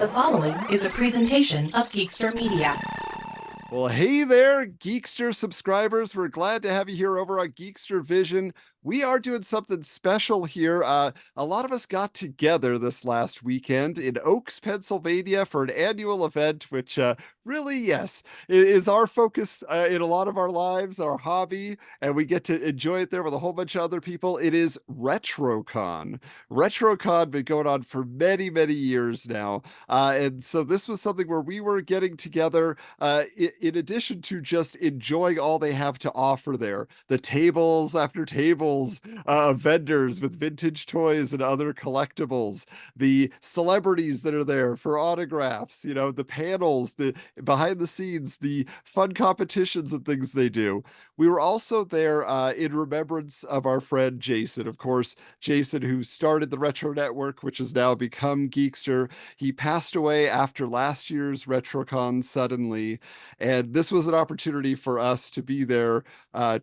The following is a presentation of Geekster Media. Well, hey there, Geekster subscribers. We're glad to have you here over on Geekster Vision. We are doing something special here. A lot of us got together this last weekend in Oaks, Pennsylvania for an annual event, which really, yes, is our focus in a lot of our lives, our hobby, and we get to enjoy it there with a whole bunch of other people. It is RetroCon. RetroCon been going on for many, many years now. And so this was something where we were getting together in addition to just enjoying all they have to offer there, the tables after tables of vendors with vintage toys and other collectibles, the celebrities that are there for autographs, the panels, the behind the scenes, the fun competitions and things they do. We were also there in remembrance of our friend Jason. Of course, Jason, who started the Retro Network, which has now become Geekster. He passed away after last year's RetroCon suddenly, and this was an opportunity for us to be there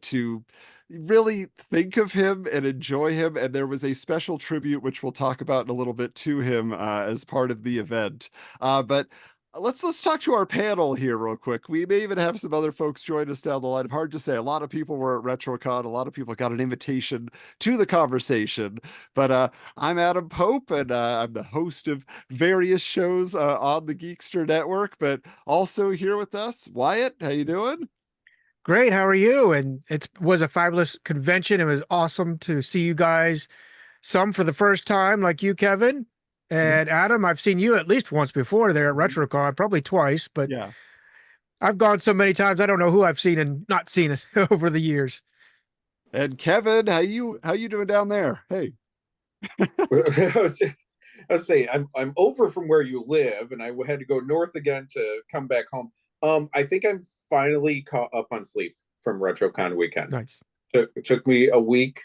to really think of him and enjoy him. And there was a special tribute, which we'll talk about in a little bit, to him as part of the event. But let's talk to our panel here real quick. We may even have some other folks join us down the line. Hard to say. A lot of people were at RetroCon. A lot of people got an invitation to the conversation. But I'm Adam Pope, and I'm the host of various shows on the Geekster Network. But also here with us, Wyatt. How you doing? Great. How are you? And it was a fabulous convention. It was awesome to see you guys, some for the first time, like you, Kevin. And Adam, I've seen you at least once before there at RetroCon, probably twice, but Yeah. I've gone so many times, I don't know who I've seen and not seen it over the years. And Kevin, how you doing down there? Hey. I was saying I'm over from where you live, and I had to go north again to come back home. I think I'm finally caught up on sleep from RetroCon weekend. Nice. It took me a week,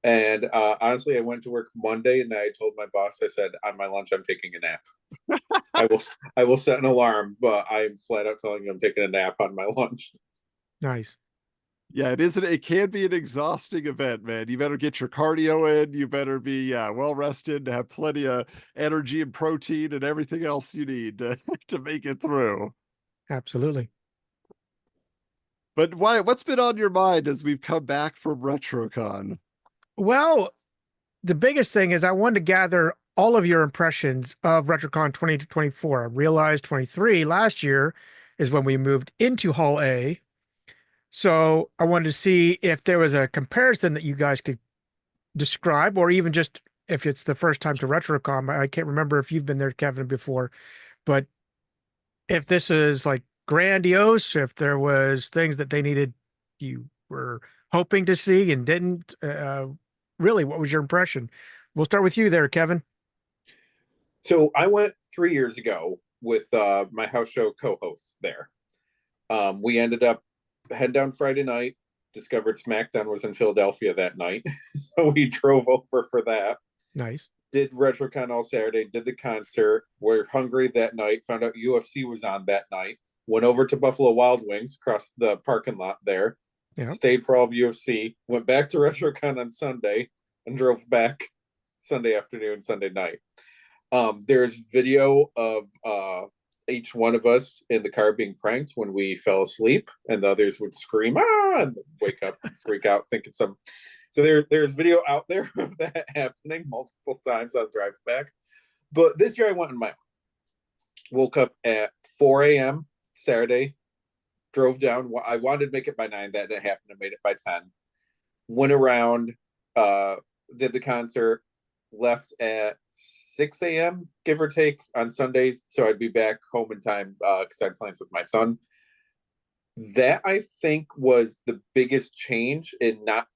and honestly, I went to work Monday, and I told my boss, I said, on my lunch, I'm taking a nap. I will set an alarm, but I'm flat out telling you I'm taking a nap on my lunch. Nice. Yeah, it can be an exhausting event, man. You better get your cardio in. You better be well rested to have plenty of energy and protein and everything else you need to make it through. Absolutely. But what's been on your mind as we've come back from RetroCon? Well, the biggest thing is I wanted to gather all of your impressions of RetroCon 2024. I realized 23 last year is when we moved into Hall A. So I wanted to see if there was a comparison that you guys could describe, or even just if it's the first time to RetroCon. I can't remember if you've been there, Kevin, before, but if this is like grandiose, if there was things that they needed, you were hoping to see and didn't, really, what was your impression? We'll start with you there, Kevin. So I went 3 years ago with my house show co-hosts there. We ended up heading down Friday night, discovered SmackDown was in Philadelphia that night. So we drove over for that. Nice. Did RetroCon all Saturday, did the concert. We're hungry that night, found out UFC was on that night. Went over to Buffalo Wild Wings across the parking lot there. Yeah. Stayed for all of UFC. Went back to RetroCon on Sunday and drove back Sunday afternoon, Sunday night. There's video of each one of us in the car being pranked when we fell asleep, and the others would scream, ah, and wake up, freak out, thinking some. So there's video out there of that happening multiple times on the drive back. But this year I went on my own. Woke up at 4 a.m. Saturday, drove down. I wanted to make it by 9. That didn't happen. I made it by 10. Went around, did the concert, left at 6 a.m., give or take, on Sundays. So I'd be back home in time because I had plans with my son. That, I think, was the biggest change in not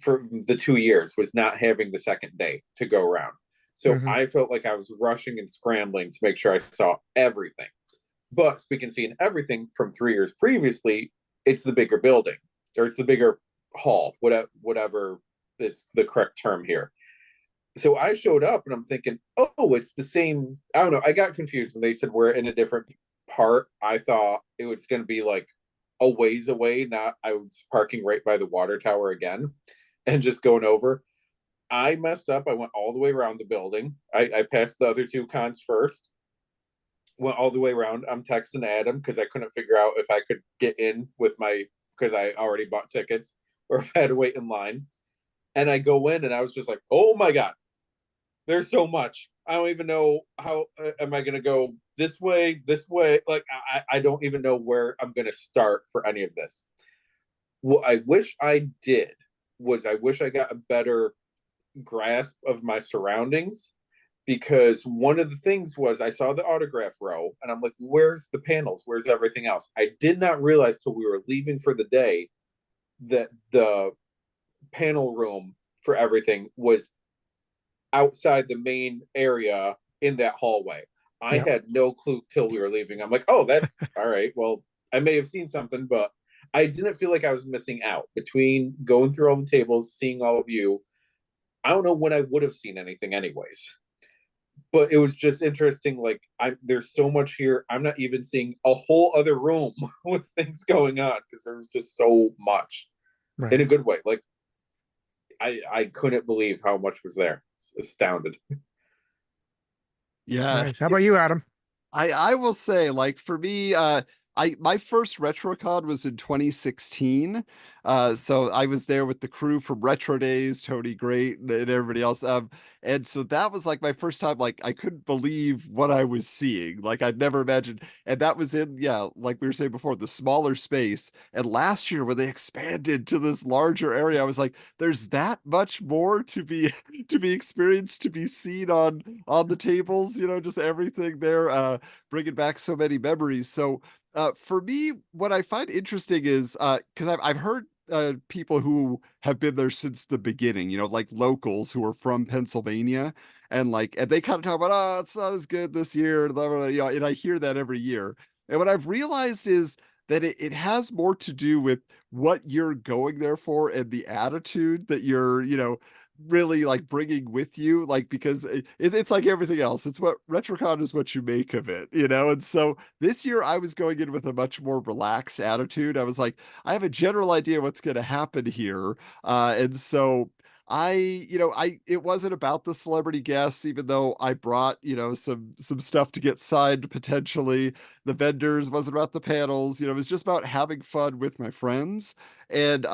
for the 2 years, was not having the second day to go around. So I felt like I was rushing and scrambling to make sure I saw everything. But speaking of seeing everything from 3 years previously, it's the bigger building, or it's the bigger hall, whatever is the correct term here. So I showed up and I'm thinking, oh, it's the same. I don't know. I got confused when they said we're in a different part. I thought it was going to be like a ways away. Not I was parking right by the water tower again and just going over. I messed up. I went all the way around the building. I passed the other two cons first. went all the way around. I'm texting Adam because I couldn't figure out if I could get in with because I already bought tickets or if I had to wait in line. And I go in and I was just like, oh my God, there's so much. I don't even know how am I going to go this way. Like, I don't even know where I'm going to start for any of this. What I wish I did was I wish I got a better grasp of my surroundings, because one of the things was I saw the autograph row and I'm like, where's the panels? Where's everything else? I did not realize till we were leaving for the day that the panel room for everything was outside the main area in that hallway. I had no clue till we were leaving. I'm like, oh, that's all right. Well, I may have seen something, but I didn't feel like I was missing out between going through all the tables, seeing all of you. I don't know when I would have seen anything anyways. But it was just interesting. Like, there's so much here. I'm not even seeing a whole other room with things going on because there was just so much in a good way. Like, I couldn't believe how much was there. Astounded. Yeah. Nice. How about you, Adam? I will say, like, for me, my first RetroCon was in 2016. So I was there with the crew from Retro Days, Tony Great, and everybody else. And so that was like my first time. Like, I couldn't believe what I was seeing. Like, I'd never imagined. And that was in, yeah, like we were saying before, the smaller space. And last year when they expanded to this larger area, I was like, there's that much more to be to be experienced, to be seen on the tables. You know, just everything there, bringing back so many memories. So for me, what I find interesting is because I've heard people who have been there since the beginning, you know, like locals who are from Pennsylvania, and they kind of talk about, oh, it's not as good this year, blah, blah, blah, you know, and I hear that every year. And what I've realized is that it has more to do with what you're going there for and the attitude that you're, you know, really like bringing with you, like, because it's like everything else. It's what RetroCon is, what you make of it, you know. And so this year I was going in with a much more relaxed attitude. I was like, I have a general idea what's going to happen here, and so it wasn't about the celebrity guests, even though I brought, you know, some stuff to get signed potentially. The vendors, wasn't about the panels, you know, it was just about having fun with my friends. And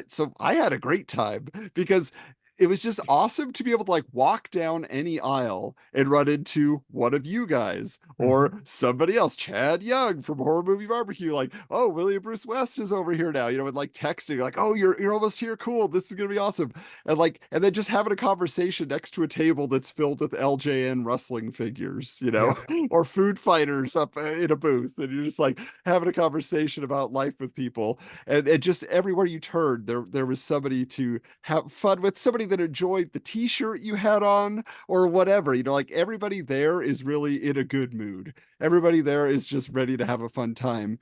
so I had a great time because it was just awesome to be able to like walk down any aisle and run into one of you guys or somebody else, Chad Young from Horror Movie Barbecue, like, oh, William Bruce West is over here now, you know, and like texting, like, oh, you're almost here, cool, this is gonna be awesome. And then just having a conversation next to a table that's filled with LJN wrestling figures, you know, or food fighters up in a booth, and you're just like having a conversation about life with people. And just everywhere you turned, there was somebody to have fun with, somebody that enjoyed the t-shirt you had on or whatever, you know, like everybody there is really in a good mood. Everybody there is just ready to have a fun time.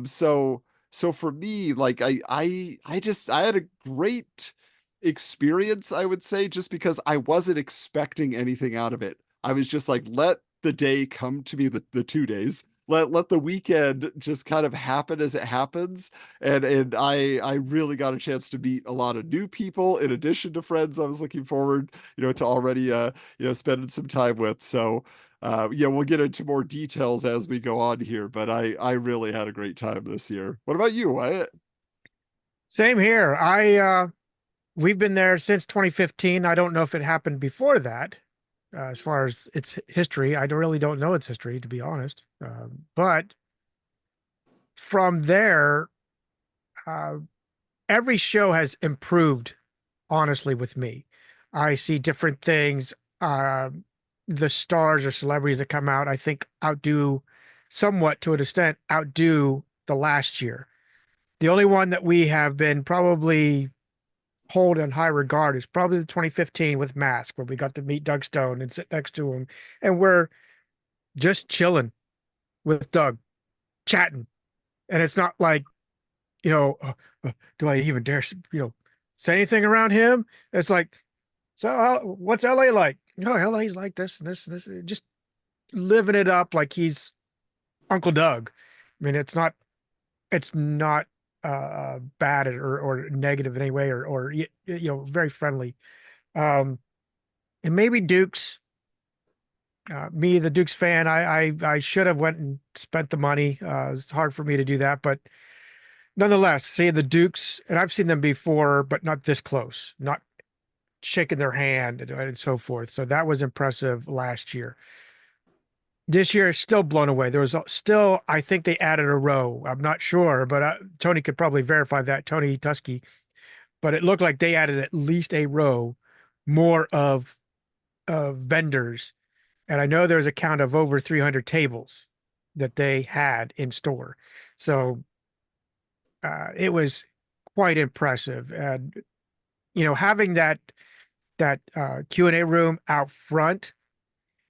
So for me, like I had a great experience, I would say, just because I wasn't expecting anything out of it. I was just like, let the day come to me, the 2 days. Let the weekend just kind of happen as it happens. And I really got a chance to meet a lot of new people in addition to friends I was looking forward, you know, to already spending some time with. So yeah, we'll get into more details as we go on here, but I really had a great time this year. What about you, Wyatt? Same here. We've been there since 2015. I don't know if it happened before that. As far as its history, really don't know its history, to be honest. But from there, uh, every show has improved, honestly, with me. I see different things. The stars or celebrities that come out, I think, somewhat to an extent, outdo the last year. The only one that we have been probably hold in high regard is probably the 2015 with Mask, where we got to meet Doug Stone and sit next to him, and we're just chilling with Doug, chatting, and it's not like, you know, do I even dare, say anything around him? It's like, so what's LA like? No, LA's like this and this and this, just living it up like he's Uncle Doug. I mean, it's not bad or negative in any way, or very friendly. And maybe Dukes, Me, the Dukes fan, I should have went and spent the money. It's hard for me to do that, but nonetheless, seeing the Dukes, and I've seen them before, but not this close, not shaking their hand and so forth. So that was impressive last year. This year is still blown away. There was still, I think they added a row. I'm not sure, but Tony could probably verify that, Tony Tusky. But it looked like they added at least a row more of vendors. And I know there's a count of over 300 tables that they had in store. So it was quite impressive. And, having that Q&A room out front,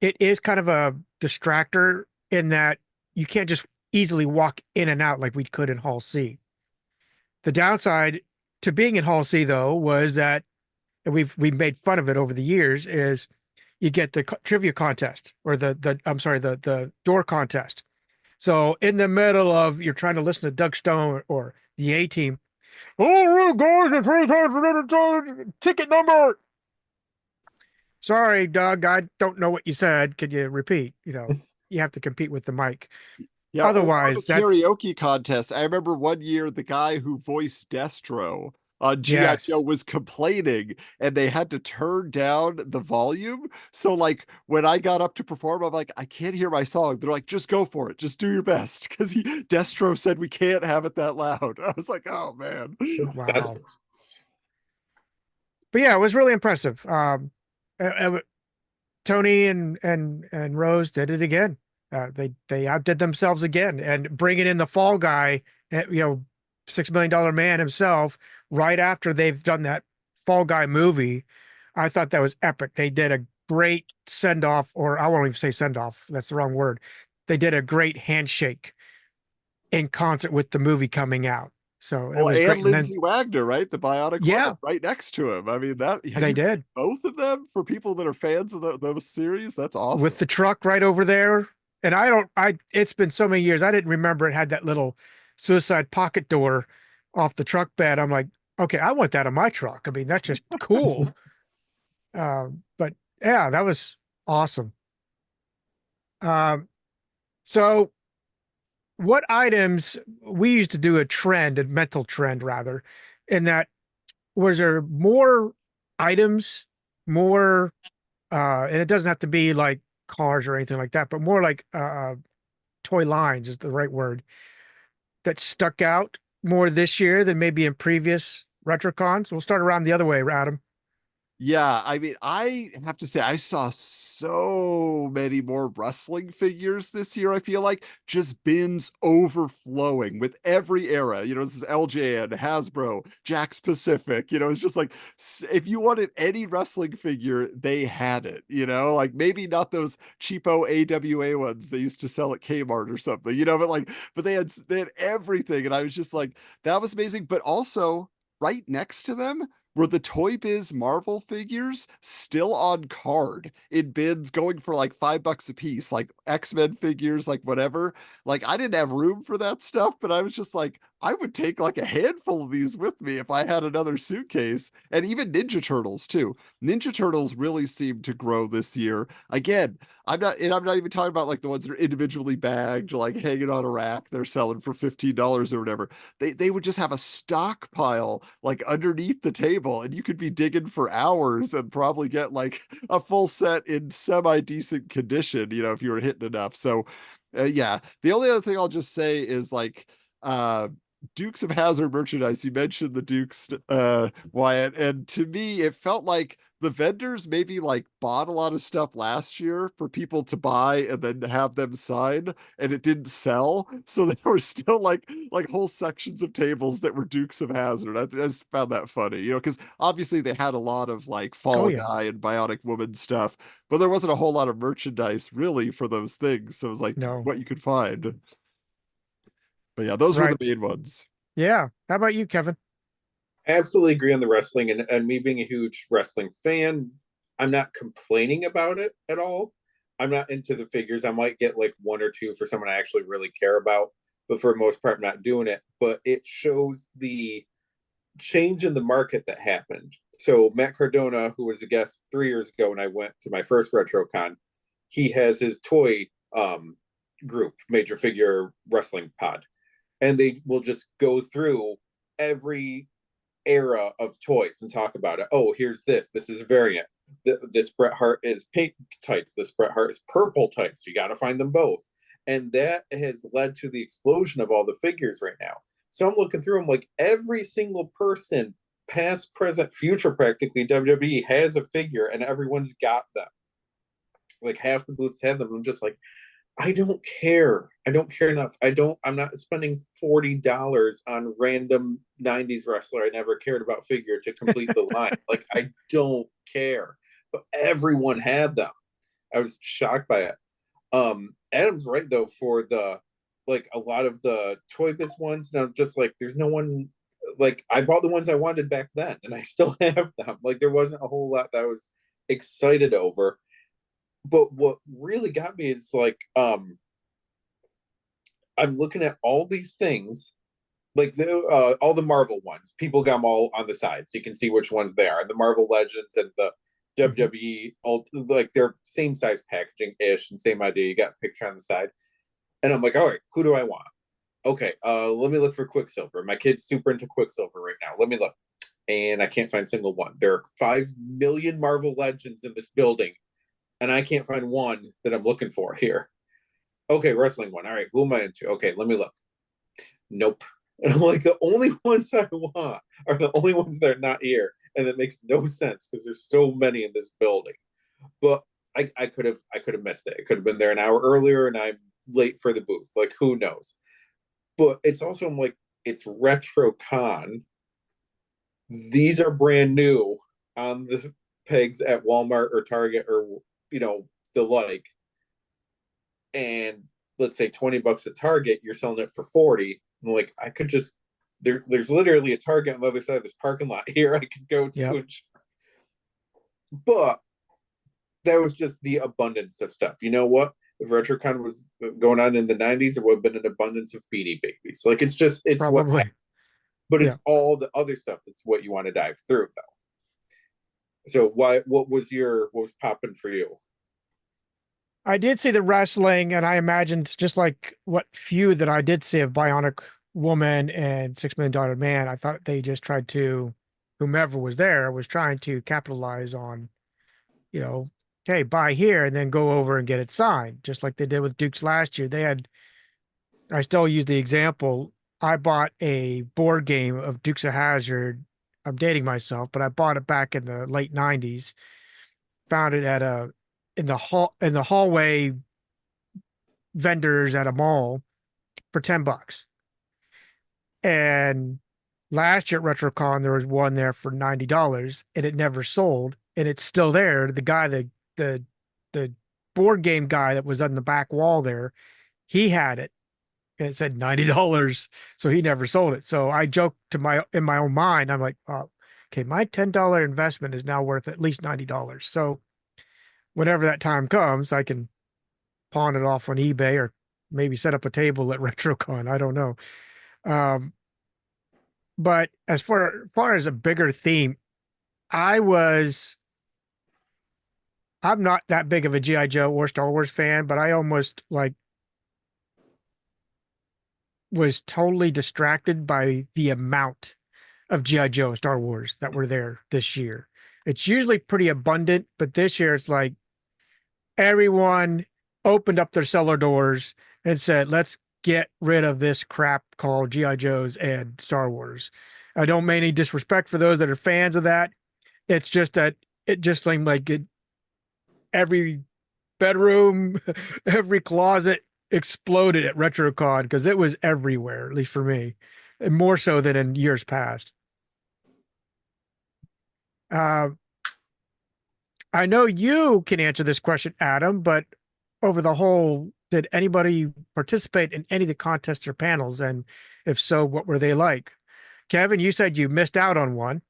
it is kind of a distractor in that you can't just easily walk in and out like we could in Hall C. The downside to being in Hall C, though, was that, and we've made fun of it over the years, is you get the trivia contest or the door contest. So in the middle of you're trying to listen to Doug Stone or the A Team, oh, guys, it's 3 times ticket number. Sorry, Doug, I don't know what you said. Could you repeat? You have to compete with the mic. Yeah, Otherwise, the karaoke contest. I remember one year the guy who voiced Destro on G.I. Joe yes. was complaining and they had to turn down the volume. So like when I got up to perform, I'm like, I can't hear my song. They're like, just go for it. Just do your best. Because Destro said we can't have it that loud. I was like, oh man. Wow. But yeah, it was really impressive. Tony and Rose did it again. They outdid themselves again, and bringing in the fall guy, $6 million man himself, right after they've done that Fall Guy movie. I thought that was epic. They did a great send off, or I won't even say send off. That's the wrong word. They did a great handshake in concert with the movie coming out. So it was And great. And then, Lindsay Wagner, right? The Bionic yeah, Woman right next to him. I mean, they did. both of them for people that are fans of those series. That's awesome. With the truck right over there. And it's been so many years. I didn't remember it had that little suicide pocket door off the truck bed. I'm like, okay, I want that on my truck. I mean, that's just cool. But yeah, that was awesome. So what items we used to do a mental trend rather, in that was there more items, more and it doesn't have to be like cars or anything like that, but more like toy lines is the right word, that stuck out more this year than maybe in previous RetroCons. We'll start around the other way, Adam. Yeah, I mean, I have to say, I saw so many more wrestling figures this year. I feel like just bins overflowing with every era. This is LJN, Hasbro, Jakks Pacific. It's just like if you wanted any wrestling figure, they had it. Like maybe not those cheapo AWA ones they used to sell at Kmart or something. But they had everything, and I was just like, that was amazing. But also right next to them were the Toy Biz Marvel figures still on card in bins going for like $5 a piece, like X-Men figures, like whatever. Like I didn't have room for that stuff, but I was just like, I would take like a handful of these with me if I had another suitcase. And even Ninja Turtles too. Ninja Turtles really seemed to grow this year. Again, I'm not even talking about like the ones that are individually bagged, like hanging on a rack, they're selling for $15 or whatever. They would just have a stockpile like underneath the table, and you could be digging for hours and probably get like a full set in semi-decent condition, if you were hitting enough. So yeah, the only other thing I'll just say is like Dukes of Hazzard merchandise. You mentioned the Dukes, Wyatt, and to me, it felt like the vendors maybe like bought a lot of stuff last year for people to buy and then have them sign, and it didn't sell. So there were still like whole sections of tables that were Dukes of Hazzard. I just found that funny, because obviously they had a lot of like Fall Guy and Bionic Woman stuff, but there wasn't a whole lot of merchandise really for those things. So it was like what you could find. But yeah, those were the main ones. Yeah. How about you, Kevin? I absolutely agree on the wrestling, and me being a huge wrestling fan, I'm not complaining about it at all. I'm not into the figures. I might get like one or two for someone I actually really care about, but for the most part, I'm not doing it. But it shows the change in the market that happened. So Matt Cardona, who was a guest 3 years ago when I went to my first RetroCon, he has his toy group, Major Figure Wrestling Pod, and they will just go through every era of toys and talk about it. Oh, here's this. This is a variant. This Bret Hart is pink tights. This Bret Hart is purple tights. You got to find them both. And that has led to the explosion of all the figures right now. So I'm looking through them, like every single person, past, present, future, practically, WWE has a figure and everyone's got them. Like half the booths have them. I'm just like, I don't care. I don't care enough. I'm not spending $40 on random 90s wrestler I never cared about figure to complete the line. Like, I don't care. But everyone had them. I was shocked by it. Adam's right though, for the like a lot of the Toy Biz ones. Now, just like there's no one, like I bought the ones I wanted back then and I still have them. Like there wasn't a whole lot that I was excited over. But what really got me is like I'm looking at all these things, like all the Marvel ones. People got them all on the side, so you can see which ones they are. And the Marvel Legends and the WWE, all like they're same size packaging ish and same idea. You got a picture on the side, and I'm like, all right, who do I want? Okay, let me look for Quicksilver. My kid's super into Quicksilver right now. Let me look, and I can't find a single one. There are 5 million Marvel Legends in this building. And I can't find one that I'm looking for here. Okay, wrestling one. All right, who am I into? Okay, let me look. Nope. And I'm like, the only ones I want are the only ones that are not here. And that makes no sense because there's so many in this building. But I could have missed it. It could have been there an hour earlier and I'm late for the booth. Like, who knows? But it's also, I'm like, it's RetroCon. These are brand new on the pegs at Walmart or Target or the like, and let's say $20 at Target, you're selling it for 40. I'm like, I could just there's literally a Target on the other side of this parking lot here I could go to. Yep. But that was just the abundance of stuff. You know what? If RetroCon was going on in the 90s, there would have been an abundance of Beanie Babies. Like it's Probably. what, but it's all the other stuff that's what you want to dive through though. So what was popping for you? I did see the wrestling, and I imagined just like what few that I did see of Bionic Woman and $6 Million Man. I thought they just tried to, whomever was there was trying to capitalize on, okay, buy here and then go over and get it signed, just like they did with Dukes last year. I still use the example. I bought a board game of Dukes of Hazzard. I'm dating myself, but I bought it back in the late 90s. Found it in the hallway vendors at a mall for $10. And last year at RetroCon, there was one there for $90 and it never sold. And it's still there. The guy, the board game guy that was on the back wall there, he had it and it said $90. So he never sold it. So I joked in my own mind, I'm like, oh, okay, my $10 investment is now worth at least $90. So whenever that time comes, I can pawn it off on eBay or maybe set up a table at RetroCon. I don't know. But as far as a bigger theme, I'm not that big of a G.I. Joe or Star Wars fan, but I almost was totally distracted by the amount of G.I. Joe and Star Wars that were there this year. It's usually pretty abundant, but this year it's like everyone opened up their cellar doors and said, let's get rid of this crap called G.I. Joes and Star Wars. I don't mean any disrespect for those that are fans of that. It's just that it just seemed like every bedroom, every closet exploded at RetroCon because it was everywhere, at least for me, and more so than in years past. I know you can answer this question, Adam, but did anybody participate in any of the contests or panels? And if so, what were they like? Kevin, you said you missed out on one.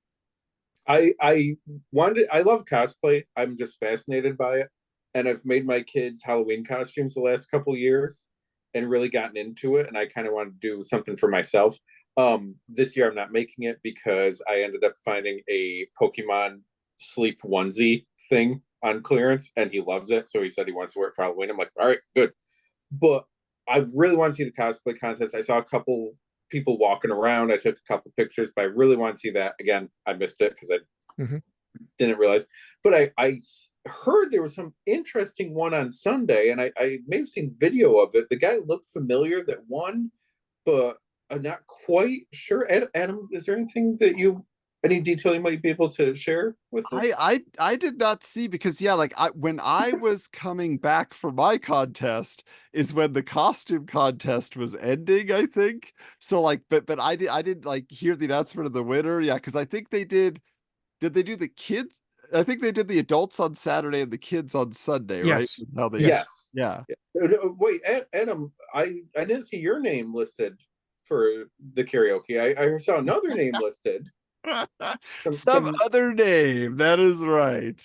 I love cosplay. I'm just fascinated by it. And I've made my kids Halloween costumes the last couple years and really gotten into it. And I kind of want to do something for myself. This year I'm not making it because I ended up finding a Pokemon sleep onesie thing on clearance, and he loves it. So he said he wants to wear it for Halloween. I'm like, all right, good. But I really want to see the cosplay contest. I saw a couple people walking around. I took a couple pictures, but I really want to see that. Again, I missed it because I didn't realize. But I heard there was some interesting one on Sunday, and I may have seen video of it. The guy looked familiar that won, but I'm not quite sure. Adam, is there anything that any detail you might be able to share with us? I did not see, because when I was coming back for my contest is when the costume contest was ending, I think. So but I didn't hear the announcement of the winner. Yeah, because I think they did they do the kids? I think they did the adults on Saturday and the kids on Sunday, right? Yes. Is how they Yes. Yeah. Wait, Adam, I didn't see your name listed for the karaoke. I saw another name listed. Some other name. That is right.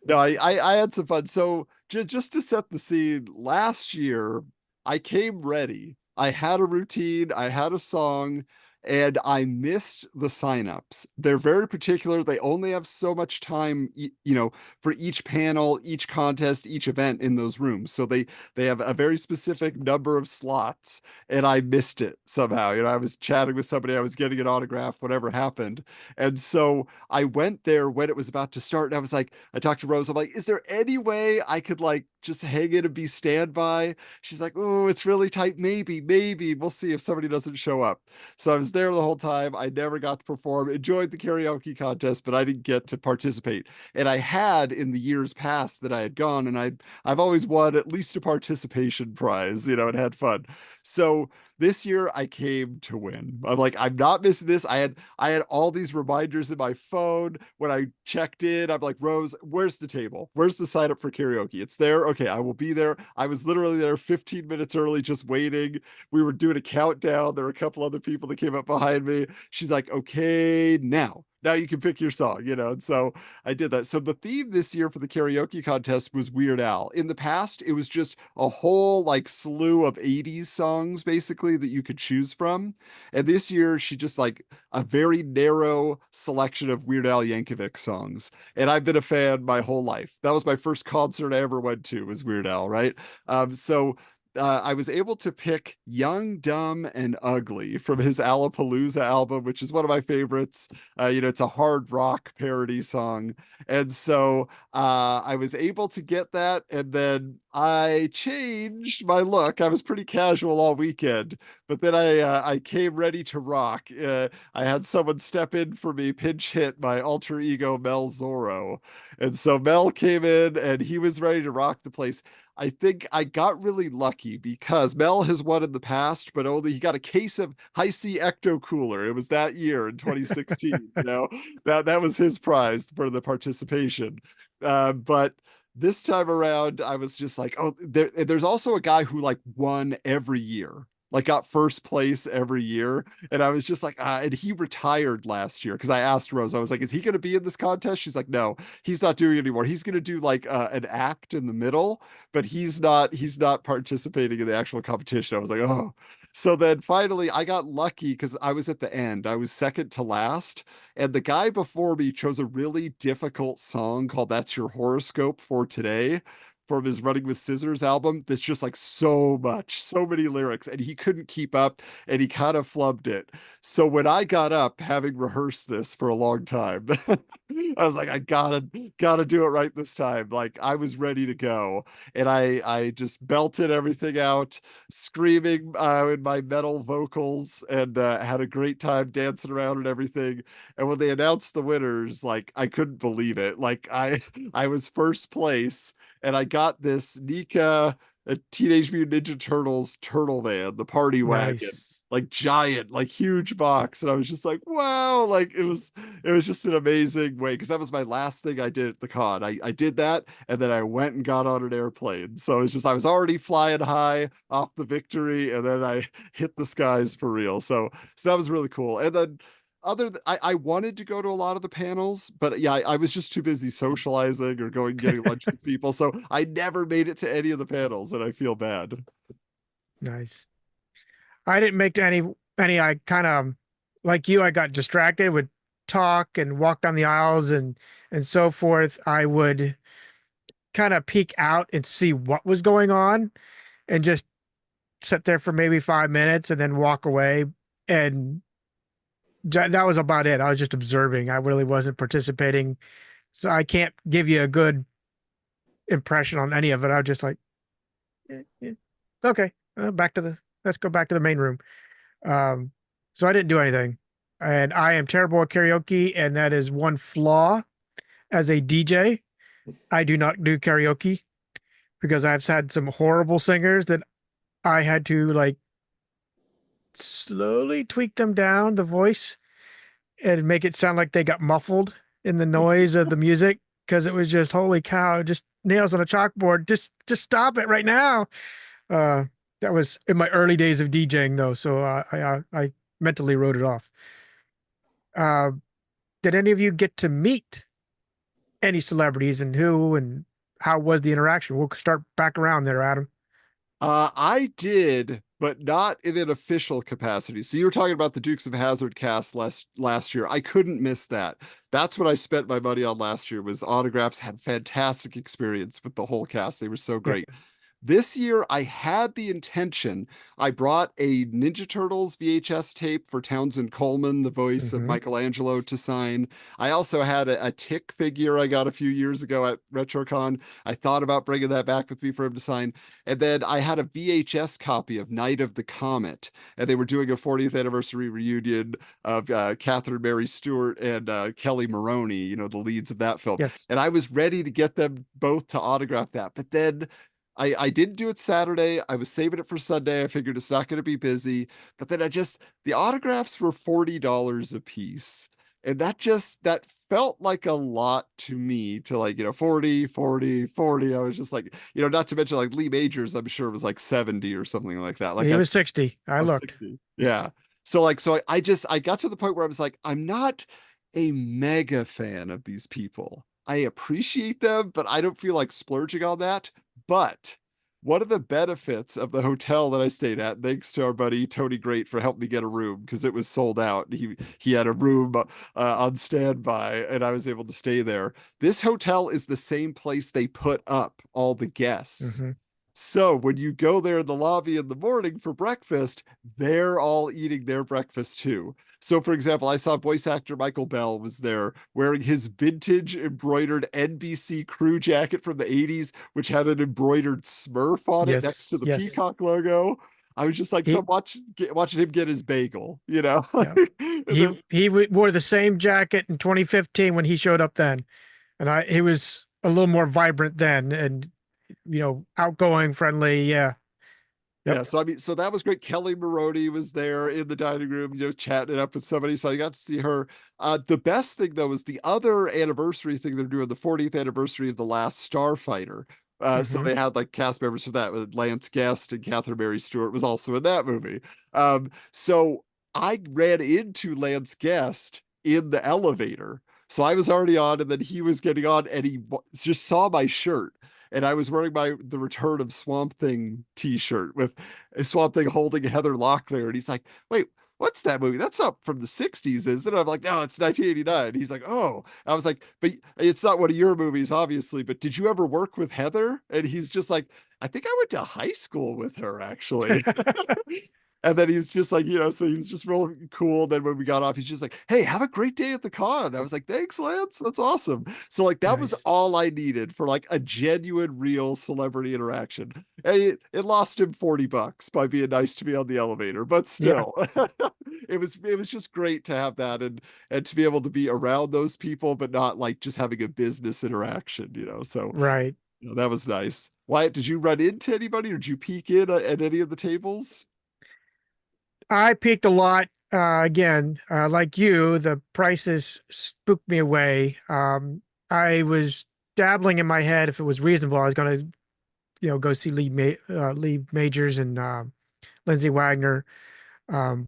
No, I had some fun. So just to set the scene, last year I came ready. I had a routine, I had a song, and I missed the signups. They're very particular. They only have so much time, for each panel, each contest, each event in those rooms. So they have a very specific number of slots, and I missed it somehow. I was chatting with somebody, I was getting an autograph, whatever happened. And so I went there when it was about to start, and I was like, I talked to Rose, I'm like, is there any way I could just hang in and be standby? She's like, oh, it's really tight. Maybe we'll see if somebody doesn't show up. So I was there the whole time. I never got to perform, enjoyed the karaoke contest, but I didn't get to participate. And I had in the years past that I had gone, and I've always won at least a participation prize, and had fun. So this year I came to win. I'm like, I'm not missing this. I had all these reminders in my phone. When I checked in, I'm like, Rose, where's the table? Where's the sign up for karaoke? It's there. Okay, I will be there. I was literally there 15 minutes early, just waiting. We were doing a countdown. There were a couple other people that came up behind me. She's like, okay, now you can pick your song, and so I did that. So the theme this year for the karaoke contest was Weird Al. In the past, it was just a whole slew of 80s songs basically that you could choose from. And this year she just a very narrow selection of Weird Al Yankovic songs. And I've been a fan my whole life. That was my first concert I ever went to, was Weird Al, right? So I was able to pick Young, Dumb, and Ugly from his Alapalooza album, which is one of my favorites. It's a hard rock parody song. And so I was able to get that. And then I changed my look. I was pretty casual all weekend, but then I came ready to rock. I had someone step in for me, pinch hit my alter ego, Mel Zorro. And so Mel came in and he was ready to rock the place. I think I got really lucky because Mel has won in the past, but only he got a case of High C Ecto Cooler. It was that year in 2016. That was his prize for the participation. But this time around, I was just like, oh, there's also a guy who won every year. Got first place every year. And I was just like, and he retired last year. Cause I asked Rose, I was like, is he going to be in this contest? She's like, no, he's not doing it anymore. He's going to do an act in the middle, but he's not participating in the actual competition. I was like, oh. So then finally I got lucky because I was at the end. I was second to last. And the guy before me chose a really difficult song called That's Your Horoscope for Today, from his Running with Scissors album. That's just so many lyrics, and he couldn't keep up, and he kind of flubbed it. So when I got up, having rehearsed this for a long time, I was like, I gotta do it right this time. I was ready to go, and I just belted everything out, screaming in my metal vocals, and had a great time dancing around and everything. And when they announced the winners, I couldn't believe it. I was first place, and I got this Nika, a Teenage Mutant Ninja Turtles turtle van, the party wagon, Nice. giant, huge box. And I was just like, wow, it was just an amazing way. Cause that was my last thing I did at the con. I did that. And then I went and got on an airplane. So it's just, I was already flying high off the victory. And then I hit the skies for real. So that was really cool. And then I wanted to go to a lot of the panels, but yeah, I was just too busy socializing or getting lunch with people. So I never made it to any of the panels, and I feel bad. Nice. I didn't make any. I kind of, like you, I got distracted, would talk and walk down the aisles and so forth. I would kind of peek out and see what was going on and just sit there for maybe 5 minutes and then walk away. And that was about it. I was just observing. I really wasn't participating. So I can't give you a good impression on any of it. I was just like, okay, let's go back to the main room. So I didn't do anything. And I am terrible at karaoke, and that is one flaw as a DJ. I do not do karaoke because I've had some horrible singers that I had to like slowly tweak them down the voice and make it sound like they got muffled in the noise of the music, because it was just, holy cow, just nails on a chalkboard. Just stop it right now. That was in my early days of DJing though, so I mentally wrote it off. Did any of you get to meet any celebrities, and who, and how was the interaction? We'll start back around there, Adam. I did, but not in an official capacity. So you were talking about the Dukes of Hazzard cast last year. I couldn't miss that. That's what I spent my money on last year, was autographs. Had fantastic experience with the whole cast. They were so great. This year, I had the intention. I brought a Ninja Turtles VHS tape for Townsend Coleman, the voice of Michelangelo, to sign. I also had a Tick figure I got a few years ago at RetroCon. I thought about bringing that back with me for him to sign. And then I had a VHS copy of Night of the Comet, and they were doing a 40th anniversary reunion of Catherine Mary Stewart and Kelly Maroney, you know, the leads of that film. Yes. And I was ready to get them both to autograph that. But then I didn't do it Saturday. I was saving it for Sunday. I figured it's not going to be busy. But then the autographs were $40 a piece. And that felt like a lot to me, to like, 40, 40, 40. I was just like, not to mention like Lee Majors, I'm sure was like 70 or something like that. Like he was 60. I looked. 60. Yeah. So I got to the point where I was like, I'm not a mega fan of these people. I appreciate them, but I don't feel like splurging on that. But one of the benefits of the hotel that I stayed at, thanks to our buddy Tony Great for helping me get a room, because it was sold out. He had a room on standby, and I was able to stay there. This hotel is the same place they put up all the guests. So when you go there in the lobby in the morning for breakfast, they're all eating their breakfast too. So for example, I saw voice actor Michael Bell was there wearing his vintage embroidered NBC crew jacket from the 80s, which had an embroidered Smurf on it next to the Peacock logo. I was just like, watching him get his bagel, Yeah. He wore the same jacket in 2015 when he showed up then. And he was a little more vibrant then, and outgoing, friendly. Yeah. Yep. Yeah. So, so that was great. Kelly Maroney was there in the dining room, chatting it up with somebody. So I got to see her. The best thing though, was the other anniversary thing they're doing, the 40th anniversary of The Last Starfighter. So they had like cast members for that, with Lance Guest, and Catherine Mary Stewart was also in that movie. So I ran into Lance Guest in the elevator. So I was already on, and then he was getting on, and he just saw my shirt. And I was wearing the Return of Swamp Thing t-shirt with Swamp Thing holding Heather Locklear. And he's like, wait, what's that movie? That's not from the 60s, isn't it? I'm like, no, it's 1989. He's like, oh. I was like, but it's not one of your movies, obviously, but did you ever work with Heather? And he's just like, I think I went to high school with her, actually. And then he was just like, so he was just real cool. Then when we got off, he's just like, hey, have a great day at the con. I was like, thanks, Lance. That's awesome. So like, that was all I needed for like a genuine, real celebrity interaction. And it lost him $40 by being nice to me on the elevator, but still, it was just great to have that, and to be able to be around those people, but not like just having a business interaction, so that was nice. Wyatt, did you run into anybody, or did you peek in at any of the tables? I peaked a lot. Again, like you, the prices spooked me away. I was dabbling in my head if it was reasonable. I was going to, go see Lee Majors and Lindsay Wagner. And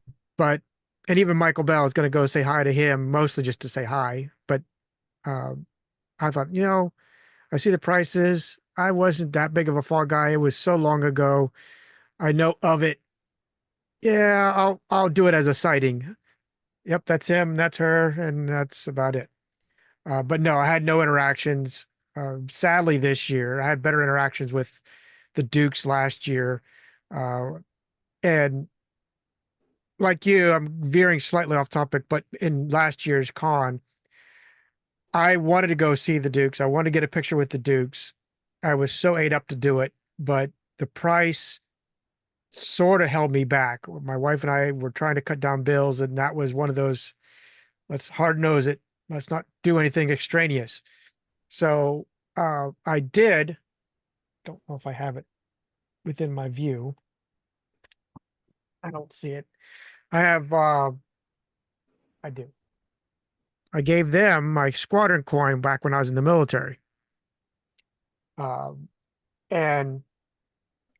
even Michael Bell is going to go say hi to him, mostly just to say hi. But I thought, I see the prices. I wasn't that big of a fall guy. It was so long ago. I know of it. Yeah, I'll do it as a sighting. Yep, that's him, that's her, and that's about it. But no, I had no interactions. Sadly, this year I had better interactions with the Dukes last year, and like you, I'm veering slightly off topic, but in last year's con, I wanted to go see the Dukes. I wanted to get a picture with the Dukes. I was so ate up to do it, but the price sort of held me back. My wife and I were trying to cut down bills, and that was one of those, let's hard nose it. Let's not do anything extraneous. So I did. Don't know if I have it within my view. I don't see it. I have I do. I gave them my squadron coin back when I was in the military. And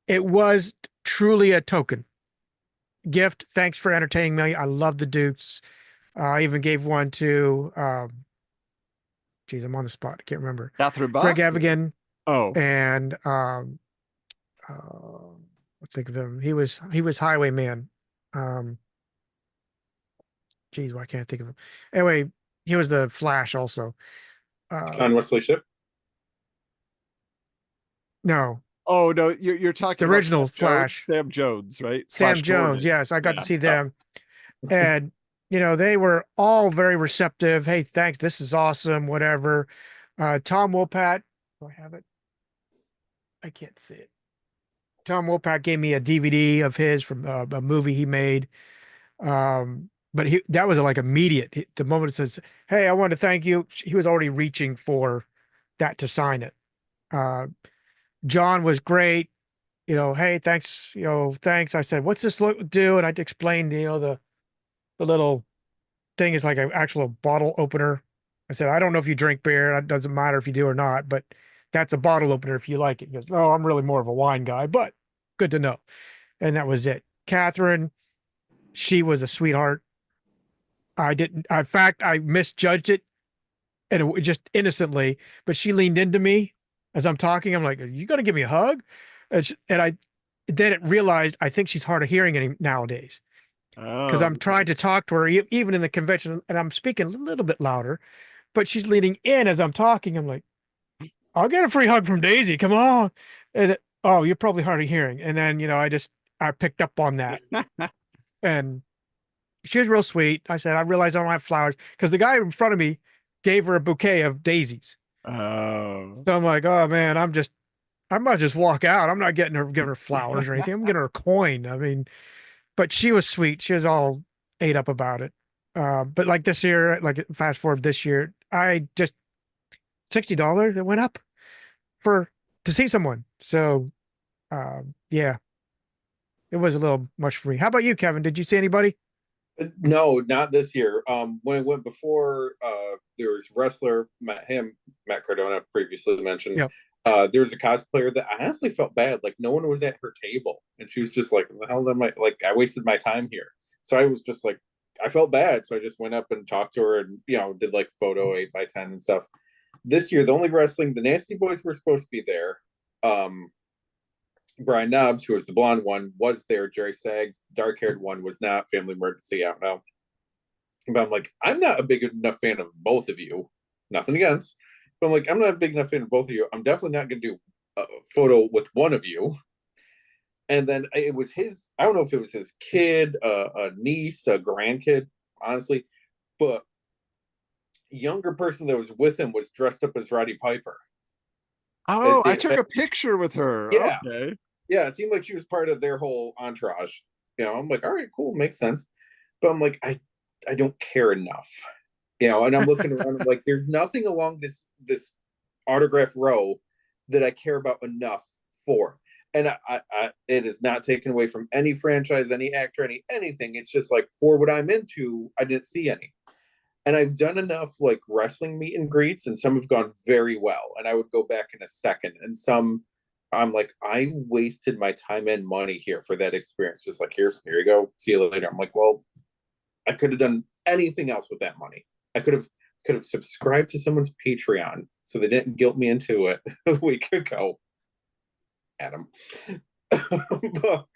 it was truly a token gift. Thanks for entertaining me. I love the Dukes. I even gave one to geez, I'm on the spot. I can't remember. Catherine Greg Bach? Evigan Oh, and let's think of him. He was Highwayman. Geez, why can't I think of him? Anyway, he was the Flash also. Con Wesley Ship. No, oh no, you're talking the about original Flash. Sam Jones, right? Sam Flash Jones. Gordon. Yes, I got to Yeah. see them. And, they were all very receptive. Hey, thanks. This is awesome. Whatever. Tom Wopat. Do I have it? I can't see it. Tom Wopat gave me a DVD of his from a movie he made. But that was like immediate. The moment it says, "Hey, I want to thank you," he was already reaching for that to sign it. John was great. Hey, thanks. Thanks. I said, "What's this look do?" And I explained, the little thing is like an actual bottle opener. I said, "I don't know if you drink beer. It doesn't matter if you do or not, but that's a bottle opener if you like it." He goes, "Oh, I'm really more of a wine guy, but good to know." And that was it. Catherine, she was a sweetheart. In fact, I misjudged it and just innocently, but she leaned into me as I'm talking. I'm like, "Are you going to give me a hug?" And I then realized I think she's hard of hearing nowadays because Oh, I'm trying to talk to her even in the convention and I'm speaking a little bit louder, but she's leaning in as I'm talking. I'm like, "I'll get a free hug from Daisy. Come on." And, oh, you're probably hard of hearing. And then, I picked up on that and she was real sweet. I said, "I realize I don't have flowers," because the guy in front of me gave her a bouquet of daisies. oh. So I'm like, "Oh man, I might just walk out. I'm not giving her flowers or anything. I'm getting her a coin." I mean, but she was sweet. She was all ate up about it. But like this year, like fast forward this year, I just $60 it went up to see someone. So yeah, it was a little much for me. How about you, Kevin? Did you see anybody? No, not this year. When it went before, there was wrestler Matt Cardona previously mentioned. Yep. There was a cosplayer that I honestly felt bad. Like no one was at her table, and she was just like, "The hell am I? Like I wasted my time here." So I was just like, I felt bad. So I just went up and talked to her, and did like photo 8x10 and stuff. This year, the only wrestling, the Nasty Boys were supposed to be there. Brian Knobs, who was the blonde one, was there. Jerry Saggs, dark-haired one, was not. Family emergency out now. But I'm like, I'm not a big enough fan of both of you. Nothing against. But I'm like, I'm not a big enough fan of both of you. I'm definitely not going to do a photo with one of you. And then it was his, I don't know if it was his kid, a niece, a grandkid, honestly. But younger person that was with him was dressed up as Roddy Piper. Oh, I took a picture with her. Yeah. Okay. Yeah, it seemed like she was part of their whole entourage. I'm like, all right, cool, makes sense. But I'm like, I don't care enough. And I'm looking around, I'm like, there's nothing along this autograph row that I care about enough for. And I it is not taken away from any franchise, any actor, anything. It's just like for what I'm into, I didn't see any. And I've done enough like wrestling meet and greets, and some have gone very well. And I would go back in a second. And some I'm like, I wasted my time and money here for that experience. Just like, here you go. See you later. I'm like, well, I could have done anything else with that money. I could have subscribed to someone's Patreon so they didn't guilt me into it a week ago. Adam. but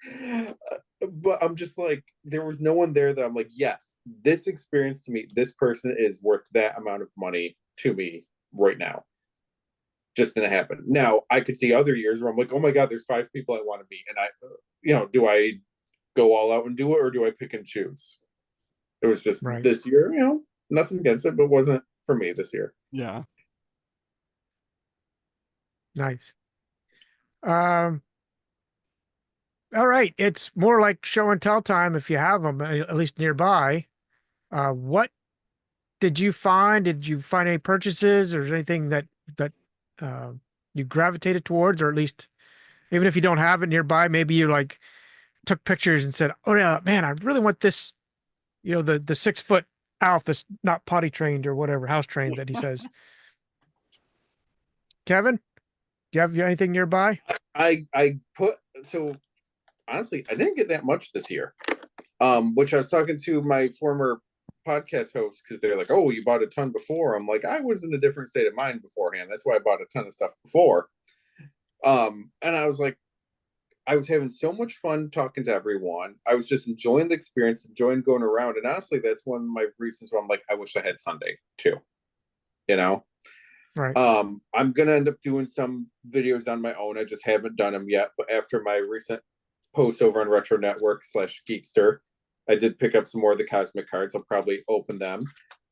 I'm just like, there was no one there that I'm like, yes, this experience to me, this person is worth that amount of money to me right now. just didn't happen. Now I could see other years where I'm like, oh my god, there's 5 people I want to meet, and do I go all out and do it, or do I pick and choose? It was just Right. this year, nothing against it, but wasn't for me this year. Yeah. Nice. All right. It's more like show and tell time if you have them, at least nearby. What did you find? Did you find any purchases or anything that you gravitated towards, or at least even if you don't have it nearby, maybe you like took pictures and said, "Oh yeah, man, I really want this." The 6-foot Alf that's not potty trained or whatever, house trained that he says. Kevin, do you have anything nearby? I put so honestly, I didn't get that much this year. Which I was talking to my former podcast hosts because they're like, "Oh, you bought a ton before." I'm like, I was in a different state of mind beforehand. That's why I bought a ton of stuff before. And I was like, I was having so much fun talking to everyone. I was just enjoying the experience, enjoying going around. And honestly, that's one of my reasons why I'm like, I wish I had Sunday too. Right. I'm gonna end up doing some videos on my own. I just haven't done them yet. But after my recent post over on Retro Network /Geekster, I did pick up some more of the cosmic cards. I'll probably open them,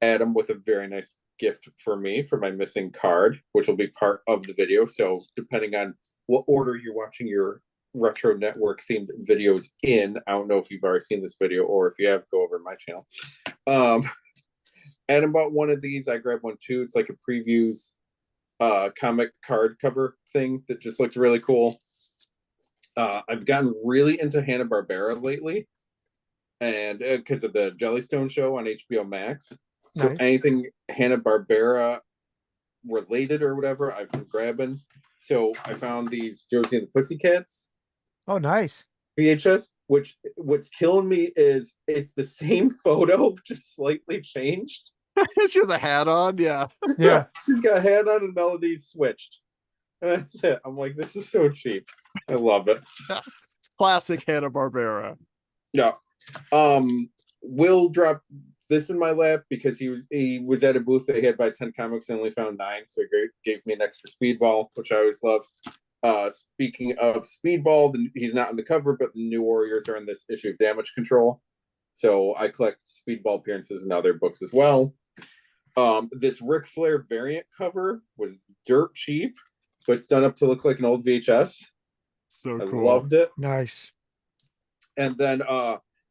add them with a very nice gift for me for my missing card, which will be part of the video. So depending on what order you're watching your Retro Network themed videos in, I don't know if you've already seen this video, or if you have, go over to my channel. Adam bought one of these. I grabbed one too. It's like a previews comic card cover thing that just looked really cool. I've gotten really into Hanna-Barbera lately, and because of the Jellystone show on HBO Max. So Nice. anything Hanna-Barbera related or whatever, I've been grabbing. So I found these Josie and the Pussycats Oh, nice. VHS, which what's killing me is it's the same photo, just slightly changed. She has a hat on. Yeah. Yeah. She's got a hat on and Melody's switched. And that's it. I'm like, this is so cheap. I love it. It's classic Hanna-Barbera. Yeah. Will drop this in my lap because he was at a booth that he had by 10 comics and only found 9, so he gave me an extra Speedball, which I always love. Speaking of Speedball, he's not on the cover, but the New Warriors are in this issue of Damage Control. So I collect Speedball appearances in other books as well. This Ric Flair variant cover was dirt cheap, but it's done up to look like an old VHS. So I cool. loved it. Nice. And then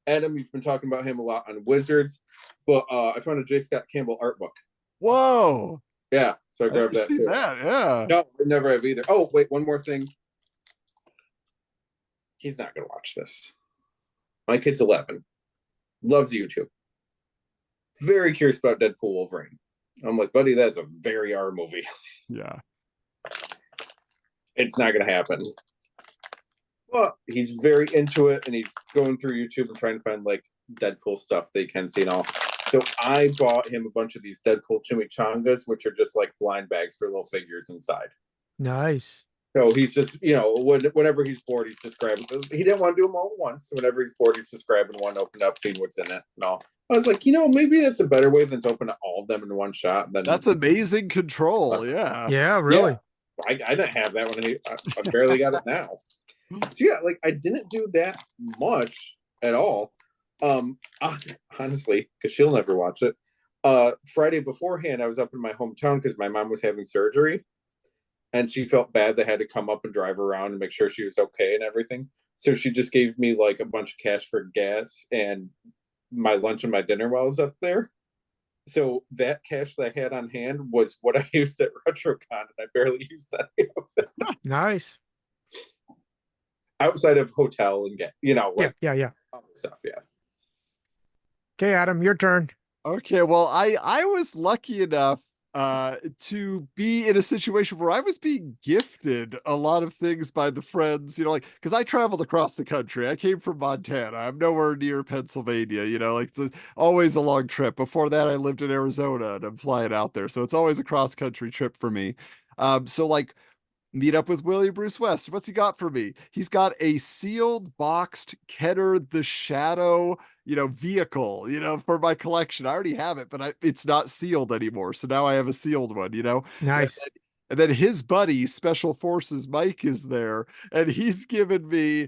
Adam, you've been talking about him a lot on Wizards, but I found a J. Scott Campbell art book. Whoa. Yeah, so I I've grabbed never that seen too. that. Yeah. No, I never have either. Oh, wait, one more thing. He's not going to watch this. My kid's 11. Loves YouTube. Very curious about Deadpool Wolverine. I'm like, buddy, that's a very R movie. Yeah. It's not going to happen. But he's very into it, and he's going through YouTube and trying to find like Deadpool stuff they can see and all. So I bought him a bunch of these Deadpool chimichangas, which are just like blind bags for little figures inside. Nice. So he's just, whenever he's bored, he's just grabbing. He didn't want to do them all at once. So whenever he's bored, he's just grabbing one, open up, seeing what's in it and all. I was like, maybe that's a better way than to open all of them in one shot. Then That's amazing control. Yeah. Yeah, really. Yeah. I didn't have that when I barely got it now. So yeah, like I didn't do that much at all. Honestly, because she'll never watch it. Friday beforehand, I was up in my hometown because my mom was having surgery, and she felt bad they had to come up and drive around and make sure she was okay and everything. So she just gave me like a bunch of cash for gas and my lunch and my dinner while I was up there. So that cash that I had on hand was what I used at RetroCon, and I barely used any of it. Nice. Outside of hotel and Yeah. stuff. Yeah. Okay, Adam, your turn. Okay, well, I was lucky enough to be in a situation where I was being gifted a lot of things by the friends, because I traveled across the country. I came from Montana. I'm nowhere near Pennsylvania, it's always a long trip. Before that, I lived in Arizona and I'm flying out there. So it's always a cross country trip for me. Meet up with Willie Bruce West. What's he got for me? He's got a sealed boxed Kenner the Shadow, vehicle, for my collection. I already have it, but it's not sealed anymore. So now I have a sealed one, Nice. And then his buddy, Special Forces Mike, is there, and he's given me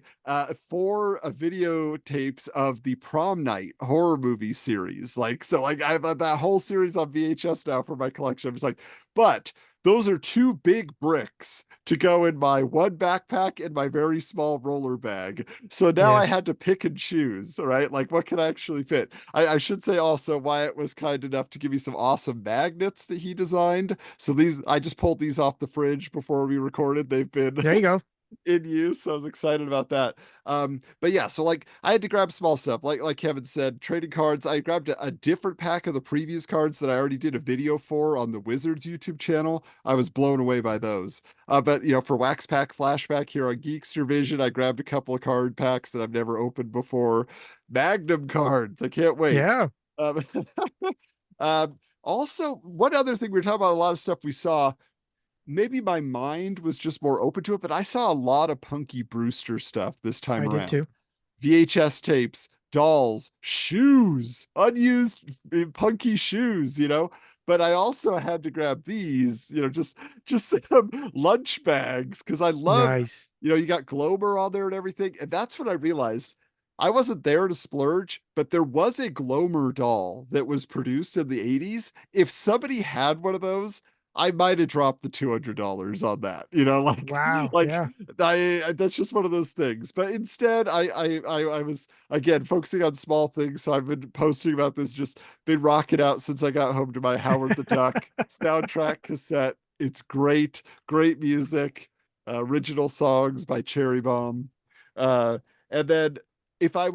4 videotapes of the Prom Night horror movie series. Like, so like I have that whole series on VHS now for my collection. I'm just like, but those are 2 big bricks to go in my one backpack and my very small roller bag. So now Yeah. I had to pick and choose, right? Like, what can actually fit? I should say also, Wyatt was kind enough to give me some awesome magnets that he designed. So these, I just pulled these off the fridge before we recorded. They've been There you go. in use, so I was excited about that. But yeah, so like I had to grab small stuff, like Kevin said, trading cards. I grabbed a different pack of the previous cards that I already did a video for on the Wizards YouTube channel. I was blown away by those. But for Wax Pack Flashback here on Geekster Vision, I grabbed a couple of card packs that I've never opened before. Magnum cards, I can't wait. Yeah. Um, also, one other thing, we were talking about a lot of stuff we saw. Maybe my mind was just more open to it, but I saw a lot of Punky Brewster stuff this time I around. did too. VHS tapes, dolls, shoes, unused Punky shoes, But I also had to grab these, just some lunch bags because I love, Nice. you got Glober on there and everything. And that's when I realized I wasn't there to splurge, but there was a Glomer doll that was produced in the 80s. If somebody had one of those, I might have dropped the $200 on that, Wow. like Yeah. that's just one of those things. But instead, I was again focusing on small things. So I've been posting about this, just been rocking out since I got home to my Howard the Duck soundtrack cassette. It's great, great music, original songs by Cherry Bomb, and then if I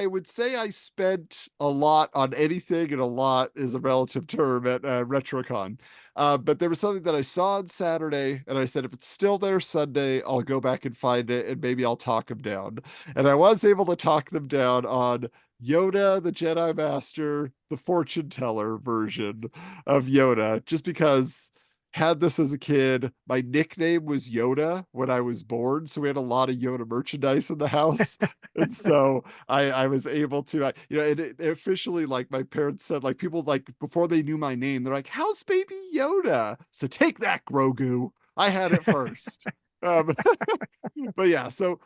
would say I spent a lot on anything, and a lot is a relative term at RetroCon. But there was something that I saw on Saturday, and I said, if it's still there Sunday, I'll go back and find it, and maybe I'll talk them down. And I was able to talk them down on Yoda, the Jedi Master, the fortune teller version of Yoda, just because had this as a kid. My nickname was Yoda when I was born, so we had a lot of Yoda merchandise in the house. And so I was able to, it officially, like my parents said, like people like before they knew my name, they're like, "How's baby Yoda?" So take that, Grogu. I had it first. Um, but yeah, so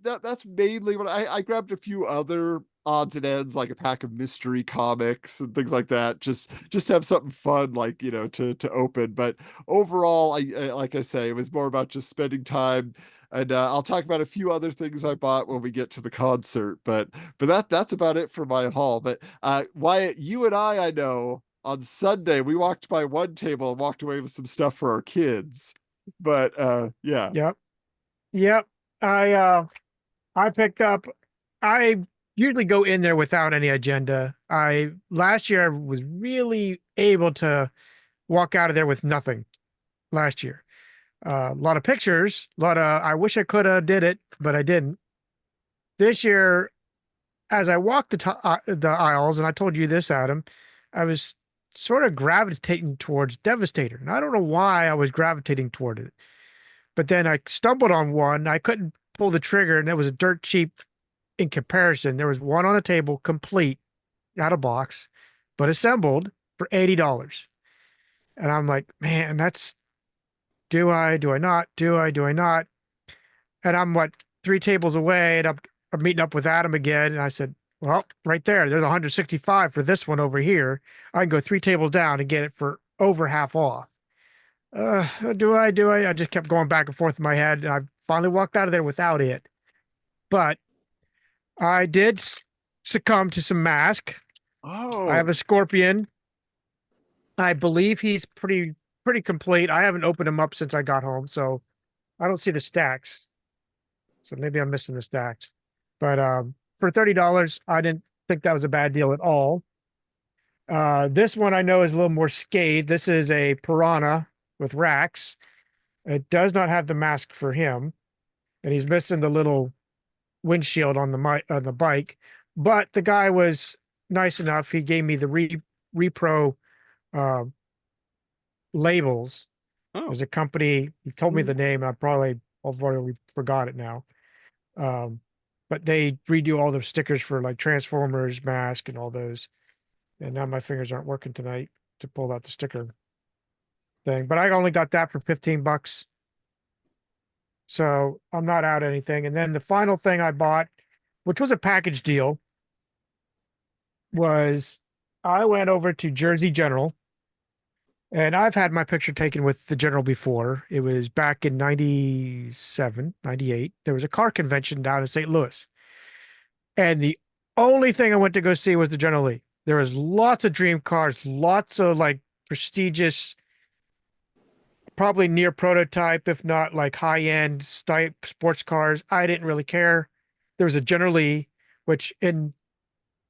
that's mainly what I grabbed a few other odds and ends, like a pack of mystery comics and things like that, just to have something fun, like to open. But overall, I like I say, it was more about just spending time. And I'll talk about a few other things I bought when we get to the concert. But that's about it for my haul. But Wyatt, you and I know on Sunday we walked by one table and walked away with some stuff for our kids. But yeah. Yep. Yep. I picked up, I usually go in there without any agenda. Last year I was really able to walk out of there with nothing last year. A lot of pictures, I wish I could have did it, but I didn't. This year, as I walked the aisles, and I told you this, Adam, I was sort of gravitating towards Devastator. And I don't know why I was gravitating toward it. But then I stumbled on one. I couldn't pull the trigger, and it was a dirt cheap in comparison. There was one on a table, complete, out of box, but assembled for $80. And I'm like, man, that's, do I not? Do I not? And I'm 3 tables away, and I'm meeting up with Adam again. And I said, well, right there's 165 for this one over here. I can go 3 tables down and get it for over half off. Do I? I just kept going back and forth in my head, and I finally walked out of there without it. But I did succumb to some mask. Oh, I have a Scorpion. I believe he's pretty complete. I haven't opened him up since I got home, so I don't see the stacks. So maybe I'm missing the stacks. But for $30, I didn't think that was a bad deal at all. This one I know is a little more scathed. This is a Piranha with racks. It does not have the mask for him, and he's missing the little windshield on the bike. But the guy was nice enough. He gave me the repro labels. oh. There's a company. He told me the name, and I've already forgot it now. But they redo all the stickers for like Transformers, Mask, and all those. And now my fingers aren't working tonight to pull out the sticker. thing, but I only got that for $15. So I'm not out anything. And then the final thing I bought, which was a package deal, was I went over to Jersey General, and I've had my picture taken with the General before. It was back in 97, 98. There was a car convention down in St. Louis. And the only thing I went to go see was the General Lee. There was lots of dream cars, lots of like prestigious, probably near prototype, if not like high-end type sports cars. I didn't really care. There was a General Lee, which in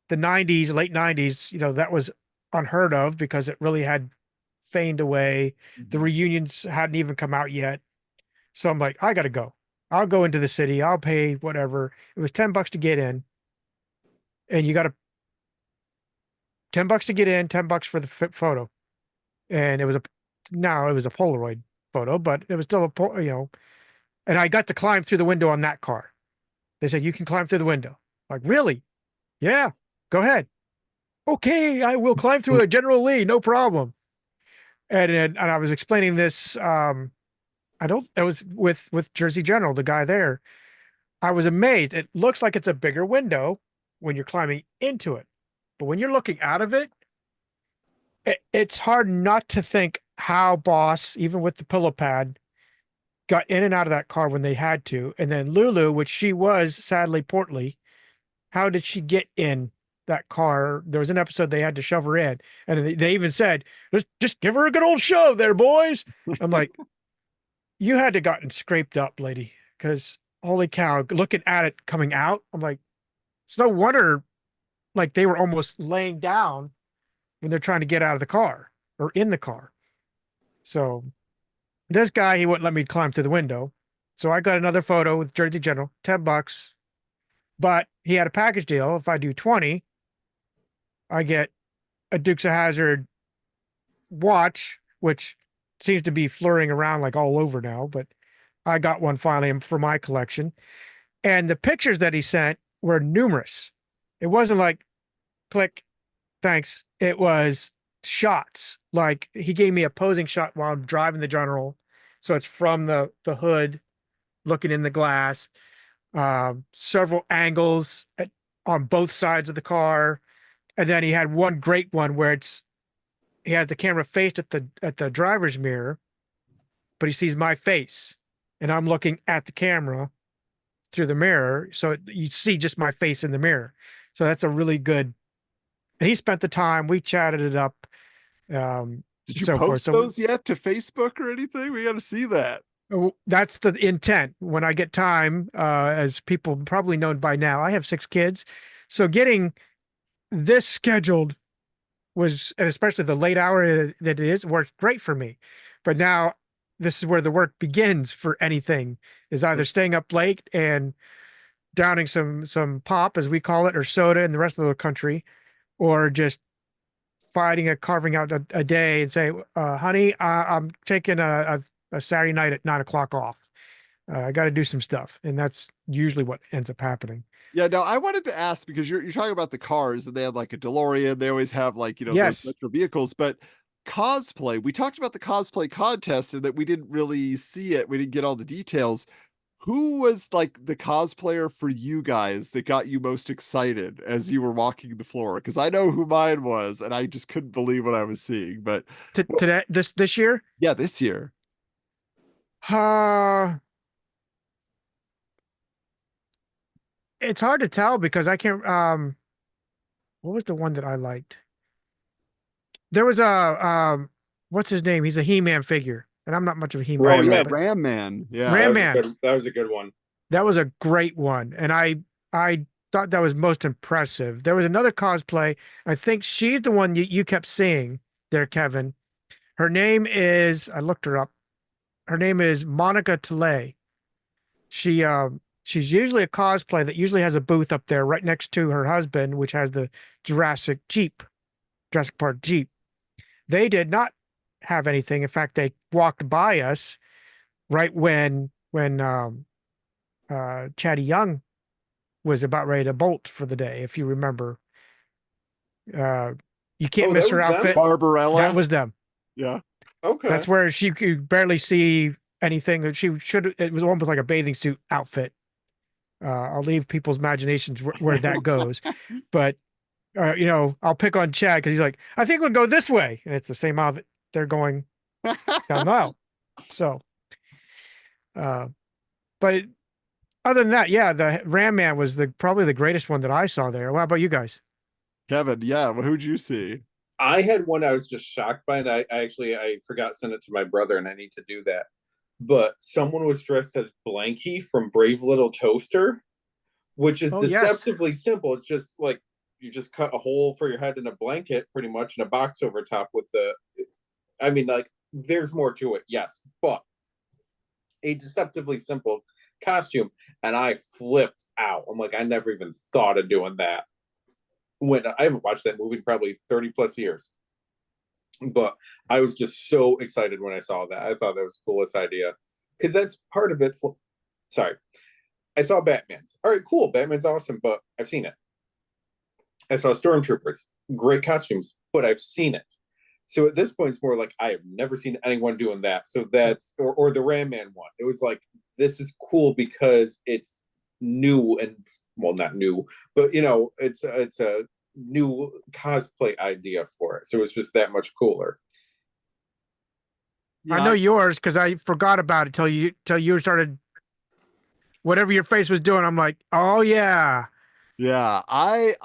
the 90s, late 90s, that was unheard of because it really had faded away. The reunions hadn't even come out yet. So I'm like, I got to go. I'll go into the city. I'll pay whatever. It was $10 to get in. And you got to $10 to get in, $10 for the photo. And it was a Polaroid photo, but it was still and I got to climb through the window on that car. They said, you can climb through the window. Like, really? Yeah, go ahead. Okay, I will climb through a General Lee, no problem. And I was explaining this. It was with Jersey General, the guy there. I was amazed. It looks like it's a bigger window when you're climbing into it, but when you're looking out of it, it's hard not to think how Boss, even with the pillow pad, got in and out of that car when they had to. And then Lulu, which she was sadly portly, how did she get in that car? There was an episode they had to shove her in, and they even said, just give her a good old shove there, boys. I'm like, you had to gotten scraped up, lady, because holy cow, looking at it coming out, I'm like, it's no wonder like they were almost laying down when they're trying to get out of the car or in the car. So this guy, he wouldn't let me climb through the window. So I got another photo with Jersey General, $10. But he had a package deal. If I do 20, I get a Dukes of Hazzard watch, which seems to be flurrying around like all over now, but I got one finally for my collection. And the pictures that he sent were numerous. It wasn't like, click, thanks. It was shots. Like he gave me a posing shot while I'm driving the General. So it's from the hood looking in the glass, several angles on both sides of the car. And then he had one great one where he had the camera faced at the driver's mirror, but he sees my face and I'm looking at the camera through the mirror. So you see just my face in the mirror. So that's a really good, and he spent the time, we chatted it up. Did you so post forth. those yet to Facebook or anything? We got to see that. That's the intent. When I get time, as people probably know by now, I have 6 kids. So getting this scheduled was, and especially the late hour that it is, worked great for me. But now this is where the work begins for anything, is either staying up late and downing some pop, as we call it, or soda in the rest of the country, or just carving out a day and say, honey, I'm taking a Saturday night at 9 o'clock off. I got to do some stuff. And that's usually what ends up happening. Yeah, no, I wanted to ask because you're talking about the cars and they have like a DeLorean. They always have like, Yes. those retro vehicles, but cosplay, we talked about the cosplay contest and that we didn't really see it. We didn't get all the details. Who was like the cosplayer for you guys that got you most excited as you were walking the floor? Because I know who mine was and I just couldn't believe what I was seeing. But today, this year? Yeah, this year. It's hard to tell because I can't, what was the one that I liked? There was what's his name? He's a He-Man figure. And I'm not much of a He-Man fan, but Ram Man. Yeah. Ram Man. That was a good one. That was a great one. And I thought that was most impressive. There was another cosplay. I think she's the one you kept seeing there, Kevin. Her name is, I looked her up. Her name is Monica Tilley. She's usually a cosplay that usually has a booth up there right next to her husband, which has the Jurassic Park Jeep. They did not have anything. In fact, they walked by us right when Chatty Young was about ready to bolt for the day, if you remember. You can't miss her outfit. Barbarella. That was them. Yeah. Okay. That's where she could barely see anything. She should. It was almost like a bathing suit outfit. I'll leave people's imaginations where that goes, but I'll pick on Chad because he's like, I think we'll go this way, and it's the same aisle that they're going down the aisle. So, uh, but other than that, yeah, the Ram Man was probably the greatest one that I saw there. How about you guys? Kevin, yeah, well, who'd you see? I had one I was just shocked by, and I forgot to send it to my brother, and I need to do that. But someone was dressed as Blanky from Brave Little Toaster, which is Oh yes, deceptively simple. It's just like you just cut a hole for your head in a blanket, pretty much, and a box over top with the. I mean, like, there's more to it, yes, but a deceptively simple costume, and I flipped out. I'm like, I never even thought of doing that. When I haven't watched that movie in probably 30 plus years, but I was just so excited when I saw that. I thought that was the coolest idea because that's part of it. Sorry, I saw Batman's. All right, cool. Batman's awesome, but I've seen it. I saw Stormtroopers, great costumes, but I've seen it. So at this point, it's more like I have never seen anyone doing that. So that's or the Ram Man one. It was like this is cool because it's new and well, not new, but it's a new cosplay idea for it. So it's just that much cooler. Yeah, I know yours because I forgot about it till you started whatever your face was doing. I'm like, oh yeah, yeah. I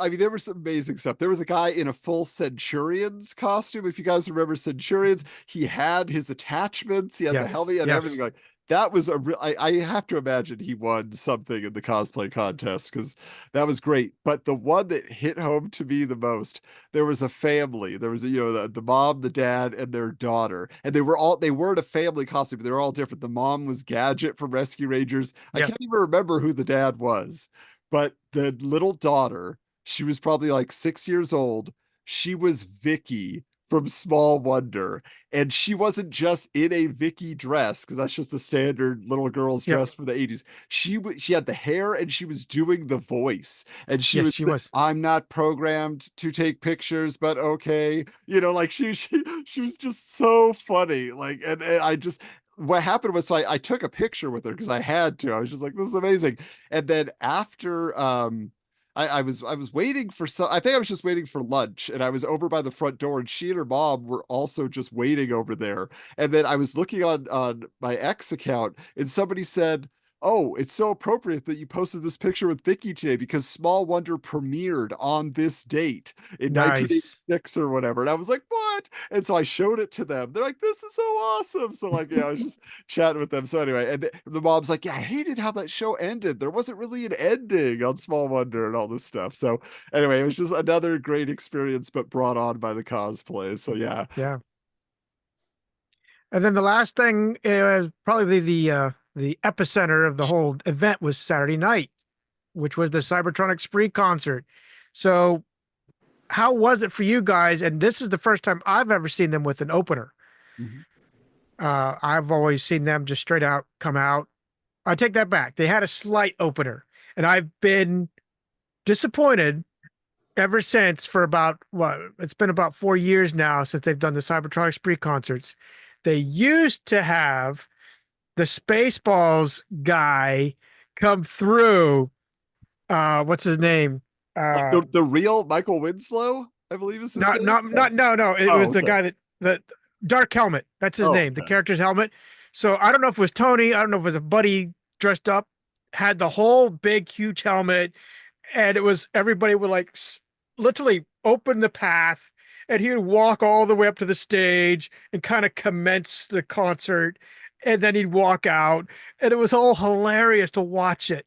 mean, there was some amazing stuff. There was a guy in a full Centurions costume. If you guys remember Centurions, he had his attachments, he had the yes, helmet and yes, everything. Like that was a real. I have to imagine he won something in the cosplay contest because that was great. But the one that hit home to me the most, there was a family. There was the mom, the dad, and their daughter, and they weren't a family costume, but they were all different. The mom was Gadget from Rescue Rangers. I yeah, can't even remember who the dad was, but the little daughter, she was probably like 6 years old. She was Vicky from Small Wonder. And she wasn't just in a Vicky dress, because that's just a standard little girl's yep, dress from the 80s. She had the hair and she was doing the voice. And she yes, would she say, was. I'm not programmed to take pictures, but okay. Like she was just so funny. Like, and I just what happened was, so I took a picture with her because I had to. I was just like, this is amazing. And then after I was waiting for I think I was just waiting for lunch, and I was over by the front door, and she and her mom were also just waiting over there. And then I was looking on my X account, and somebody said, oh, it's so appropriate that you posted this picture with Vicky today because Small Wonder premiered on this date in Nice. 1986 or whatever. And I was like, what? And so I showed it to them. They're like, this is so awesome. So like, yeah, I was just chatting with them. So anyway, and the mom's like, yeah, I hated how that show ended. There wasn't really an ending on Small Wonder and all this stuff. So anyway, it was just another great experience, but brought on by the cosplay. So yeah. Yeah. And then the last thing probably the epicenter of the whole event was Saturday night, which was the Cybertronic Spree concert. So how was it for you guys? And this is the first time I've ever seen them with an opener. Mhm. I've always seen them just straight out come out. I take that back. They had a slight opener, and I've been disappointed ever since for about it's been about 4 years now since they've done the Cybertronic Spree concerts. They used to have the Spaceballs guy come through. What's his name? The real Michael Winslow, I believe is his Not name. not no no. It Oh, was the okay. guy that the Dark Helmet. That's his Oh, name. The okay. character's helmet. So I don't know if it was Tony. I don't know if it was a buddy dressed up, had the whole big huge helmet, and it was everybody would like literally open the path, and he would walk all the way up to the stage and kind of commence the concert, and then he'd walk out, and it was all hilarious to watch it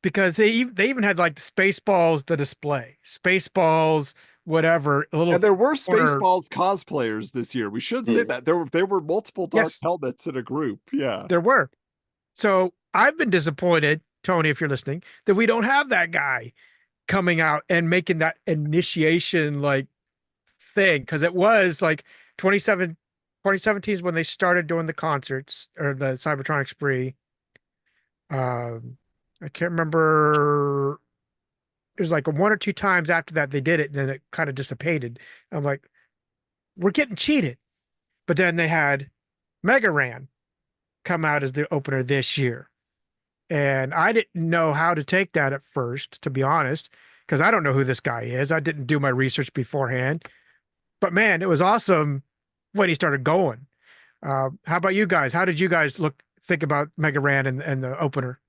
because they even had like the Spaceballs, the display, Spaceballs, whatever, a little And there were corner. Spaceballs cosplayers this year. We should say Hmm. that there were multiple dark Yes, helmets in a group. Yeah. there were. So I've been disappointed, Tony, if you're listening, that we don't have that guy coming out and making that initiation like thing because it was like 2017 is when they started doing the concerts or the Cybertronic Spree. I can't remember. It was like one or two times after that they did it, and then it kind of dissipated. I'm like, we're getting cheated. But then they had Mega Ran come out as the opener this year. And I didn't know how to take that at first, to be honest, because I don't know who this guy is. I didn't do my research beforehand. But man, it was awesome when he started going. How about you guys? How did you guys think about Mega Ran and the opener?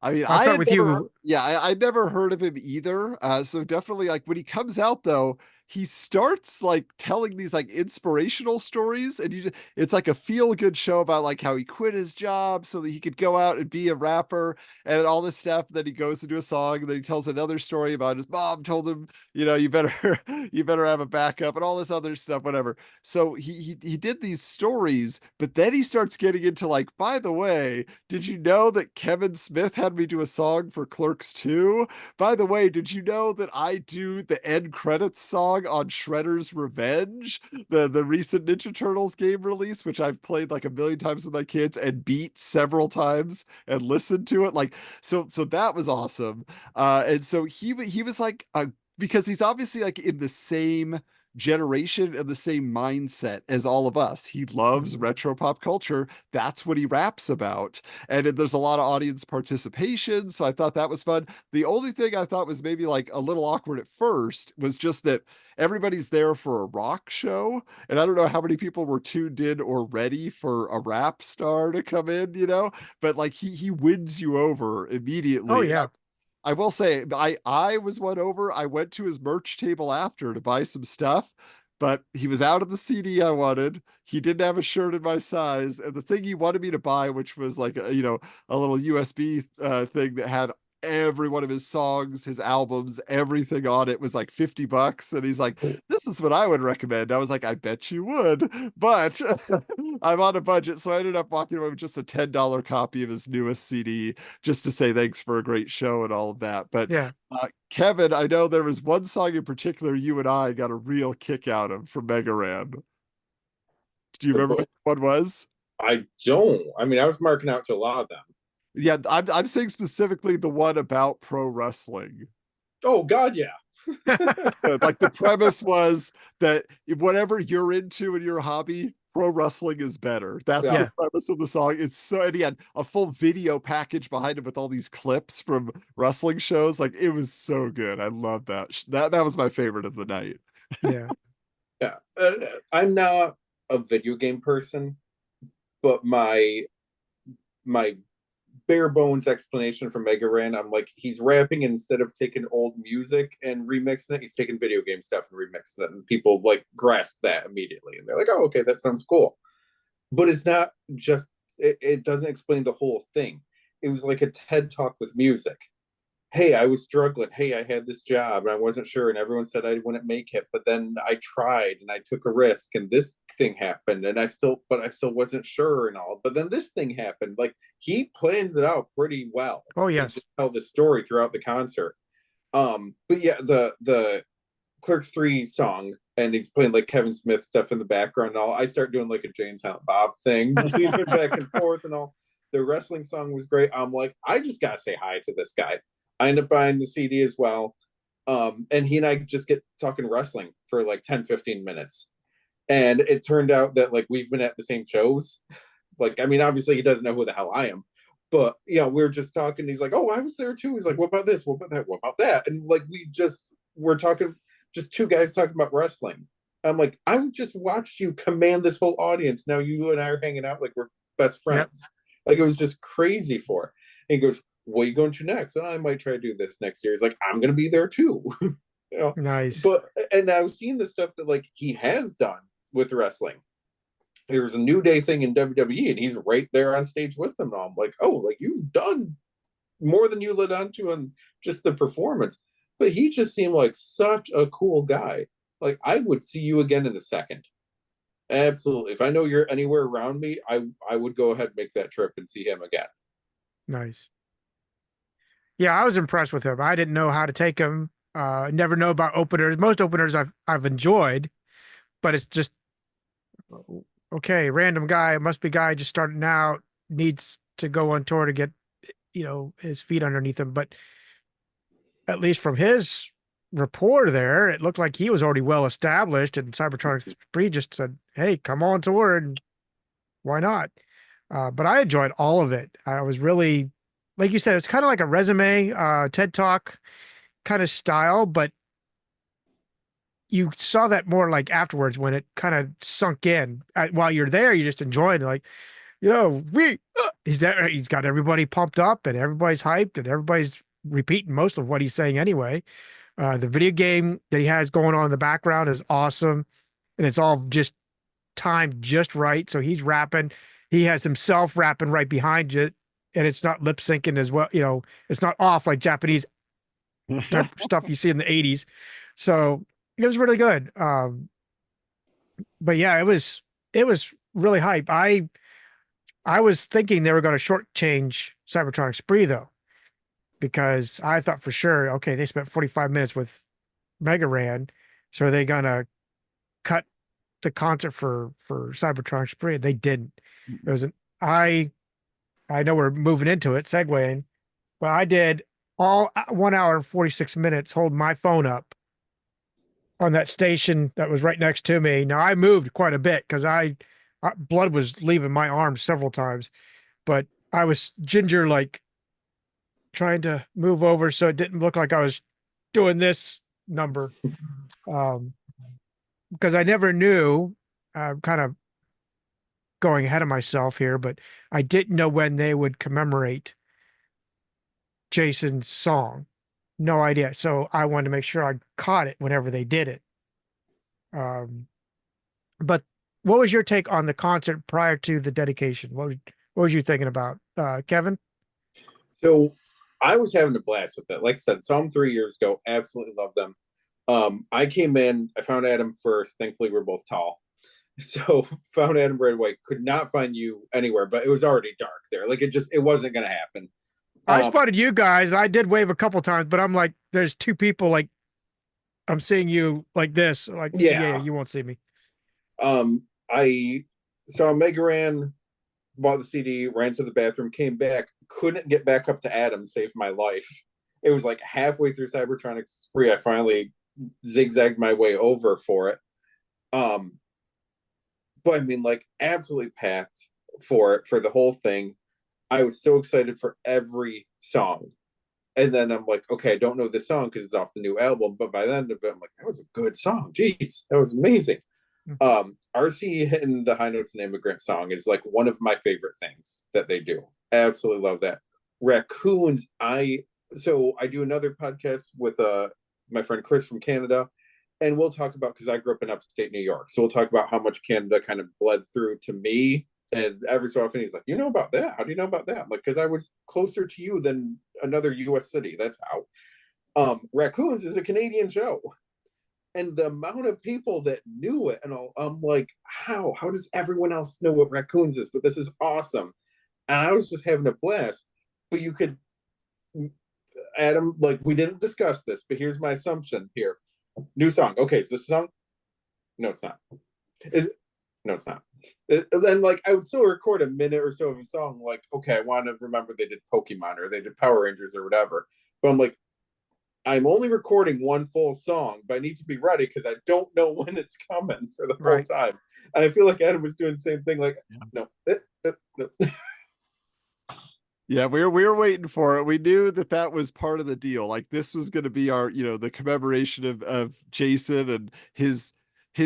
I mean, I'll I start had with never, you. yeah, I'd never heard of him either. So definitely, like when he comes out, though, he starts like telling these like inspirational stories, and it's like a feel good show about like how he quit his job so that he could go out and be a rapper and all this stuff. Then he goes to do a song, and then he tells another story about his mom told him, you better you better have a backup and all this other stuff, whatever. So he did these stories, but then he starts getting into like, by the way, did you know that Kevin Smith had me do a song for Clerks 2? By the way, did you know that I do the end credits song on Shredder's Revenge, the recent Ninja Turtles game release, which I've played like a million times with my kids and beat several times and listened to it? Like, so that was awesome. And so he was like because he's obviously like in the same generation and the same mindset as all of us. He loves retro pop culture. That's what he raps about. And there's a lot of audience participation. So I thought that was fun. The only thing I thought was maybe like a little awkward at first was just that everybody's there for a rock show. And I don't know how many people were tuned in or ready for a rap star to come in. But like he wins you over Oh immediately. yeah. I will say I was won over. I went to his merch table after to buy some stuff, but he was out of the CD I wanted. He didn't have a shirt in my size, and the thing he wanted me to buy, which was like a little USB thing that had every one of his songs, his albums, everything on it, was like $50. And he's like, this is what I would recommend. I was like, I bet you would, but I'm on a budget. So I ended up walking away with just a $10 copy of his newest CD just to say thanks for a great show and all of that. But Yeah. Kevin, I know there was one song in particular you and I got a real kick out of from Mega Ran. Do you remember what one was? I don't. I mean, I was marking out to a lot of them. Yeah, I'm saying specifically the one about pro wrestling. Oh God, yeah. Like the premise was that whatever you're into in your hobby, pro wrestling is better. That's Yeah. the premise of the song. It's so, and he had a full video package behind him with all these clips from wrestling shows. Like it was so good. I love that. That was my favorite of the night. Yeah. Yeah. I'm not a video game person, but my bare bones explanation for Mega Ran, I'm like, he's rapping, and instead of taking old music and remixing it, he's taking video game stuff and remixing it, and people like grasp that immediately, and they're like, oh, okay, that sounds cool. But it's not just it doesn't explain the whole thing. It was like a TED talk with music. Hey, I was struggling. Hey, I had this job and I wasn't sure, and everyone said I wouldn't make it, but then I tried and I took a risk, and this thing happened, and I still wasn't sure and all. But then this thing happened. Like he plans it out pretty well. Oh yes. To tell the story throughout the concert. But yeah, the Clerks 3 song, and he's playing like Kevin Smith stuff in the background and all. I start doing like a Jay and Silent Bob thing, leaving back and forth and all. The wrestling song was great. I'm like, I just gotta say hi to this guy. I end up buying the CD as well. And he and I just get talking wrestling for like 10-15 minutes. And it turned out that like we've been at the same shows. Like, I mean, obviously he doesn't know who the hell I am. But yeah, we are just talking. He's like, oh, I was there too. He's like, what about this? What about that? What about that? And like we're talking, just two guys talking about wrestling. I'm like, I just watched you command this whole audience. Now you and I are hanging out like we're best friends. Yep. Like it was just crazy for. And he goes, what are you going to next? And I might try to do this next year. He's like, I'm going to be there too. Nice. But and I was seeing the stuff that like he has done with wrestling. There's a New Day thing in WWE, and he's right there on stage with them. And I'm like, oh, like you've done more than you led on to on just the performance. But he just seemed like such a cool guy. Like I would see you again in a second. Absolutely. If I know you're anywhere around me, I would go ahead and make that trip and see him again. Nice. Yeah, I was impressed with him. I didn't know how to take him. Never know about openers. Most openers I've enjoyed, but it's just okay. Random guy, must be guy just starting out, needs to go on tour to get his feet underneath him. But at least from his rapport there. It looked like he was already well established, and Cybertronic Spree just said, "Hey, come on tour, and why not?" But I enjoyed all of it. I was really, like you said, it's kind of like a resume, TED Talk kind of style, but you saw that more like afterwards when it kind of sunk in. While you're there, you just enjoyed it. Like, he's there, he's got everybody pumped up and everybody's hyped and everybody's repeating most of what he's saying anyway. The video game that he has going on in the background is awesome, and it's all just timed just right. So he's rapping, he has himself rapping right behind it, and it's not lip syncing as well. It's not off like Japanese type stuff you see in the 80s. So it was really good. But yeah, it was really hype. I was thinking they were going to shortchange Cybertronic Spree though, because I thought for sure, okay, they spent 45 minutes with Mega Ran, so are they gonna cut the concert for Cybertronic Spree? They didn't. It was an I know we're moving into it, segueing, but I did all 1 hour and 46 minutes hold my phone up on that station that was right next to me. Now I moved quite a bit because blood was leaving my arms several times, but I was ginger like trying to move over so it didn't look like I was doing this number. Because I never knew, kind of going ahead of myself here, but I didn't know when they would commemorate Jason's song. No idea. So I wanted to make sure I caught it whenever they did it. But what was your take on the concert prior to the dedication? What was you thinking about, Kevin? So I was having a blast with it. Like I said, saw them 3 years ago. Absolutely love them. I came in, I found Adam first. Thankfully, we're both tall. So found Adam right away. Could not find you anywhere, but it was already dark there. Like it wasn't going to happen. I spotted you guys. I did wave a couple times, but I'm like, there's two people. Like, I'm seeing you like this. Like, yeah, you won't see me. I saw Mega Ran, bought the CD, ran to the bathroom, came back, couldn't get back up to Adam, saved my life. It was like halfway through Cybertronic Spree, I finally zigzagged my way over for it. But I mean, like, absolutely packed for it, for the whole thing. I was so excited for every song. And then I'm like, okay, I don't know this song because it's off the new album. But by the end of it, I'm like, that was a good song. Jeez, that was amazing. RC hitting the high notes and immigrant song is like one of my favorite things that they do. Absolutely love that. Raccoons, so I do another podcast with my friend Chris from Canada, and we'll talk about, because I grew up in upstate New York, so we'll talk about how much Canada kind of bled through to me. And every so often he's like, you know about that? How do you know about that? I'm like, because I was closer to you than another US city. That's how. Raccoons is a Canadian show. And the amount of people that knew it, and I'm like, how does everyone else know what Raccoons is? But this is awesome. And I was just having a blast. But you could, Adam, like, we didn't discuss this, but here's my assumption here. New song. Okay, is this a song? No, it's not. No, it's not. Then, like, I would still record a minute or so of a song. Like, okay, I want to remember they did Pokemon or they did Power Rangers or whatever. But I'm like, I'm only recording one full song, but I need to be ready because I don't know when it's coming for the whole time. And I feel like Adam was doing the same thing. Like, no. Yeah, we were waiting for it. We knew that was part of the deal. Like, this was going to be our, the commemoration of Jason and his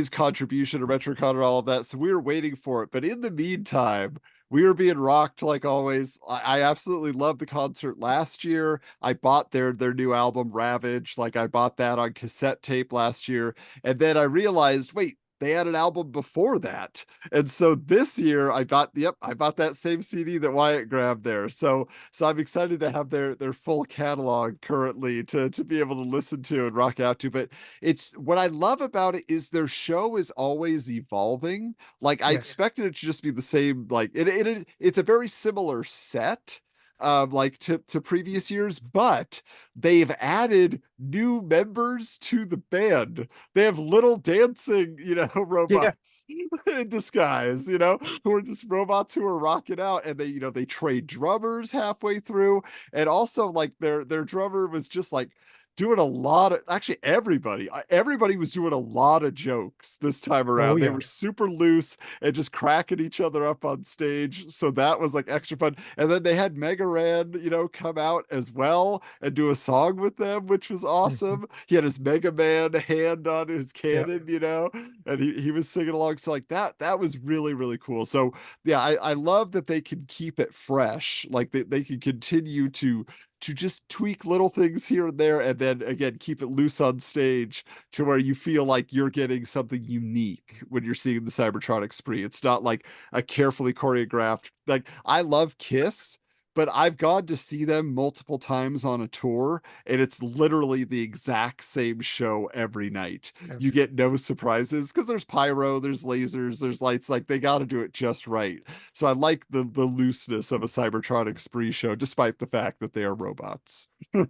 contribution to RetroCon and all of that. So we were waiting for it. But in the meantime, we were being rocked like always. I absolutely loved the concert last year. I bought their new album Ravage. Like, I bought that on cassette tape last year. And then I realized, wait, they had an album before that. And so this year I bought that same CD that Wyatt grabbed there. So I'm excited to have their full catalog currently to be able to listen to and rock out to. But it's what I love about it is their show is always evolving. Like, I expected it to just be the same. Like, it's a very similar set, like to previous years, but they've added new members to the band. They have little dancing, robots in disguise, who are just robots who are rocking out, and they trade drummers halfway through. And also, like, their drummer was just like doing a lot of, actually everybody was doing a lot of jokes this time Oh around. They yeah. were super loose and just cracking each other up on stage. So that was like extra fun. And then they had Mega Ran, come out as well and do a song with them, which was Mhm. awesome. He had his Mega Man hand on his Yeah. cannon, and he was singing along. So like that was really, really cool. So yeah, I love that they can keep it fresh. Like they can continue to just tweak little things here and there, and then again keep it loose on stage to where you feel like you're getting something unique when you're seeing the Cybertronic Spree. It's not like a carefully choreographed. Like I love Kiss, but I've gone to see them multiple times on a tour, and it's literally the exact same show every night. Yeah. You get no surprises because there's pyro, there's lasers, there's lights. Like they got to do it just right. So I like the looseness of a Cybertronic Spree show, despite the fact that they are robots. And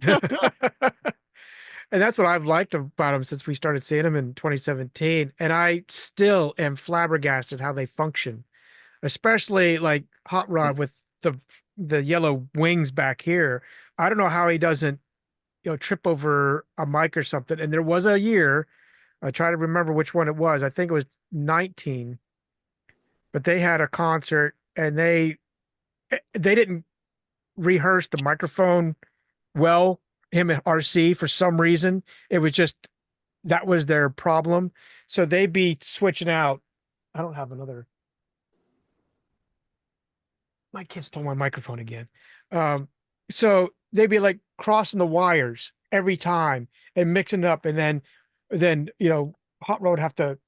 that's what I've liked about them since we started seeing them in 2017. And I still am flabbergasted how they function, especially like Hot Rod with the yellow wings back here. I don't know how he doesn't, trip over a mic or something. And there was a year, I try to remember which one it was. I think it was 19, but they had a concert and they didn't rehearse the microphone well, him and RC, for some reason. It was just that was their problem. So they'd be switching out. I don't have another. My kid stole my microphone again. So they'd be like crossing the wires every time and mixing it up, and then Hot Rod would have to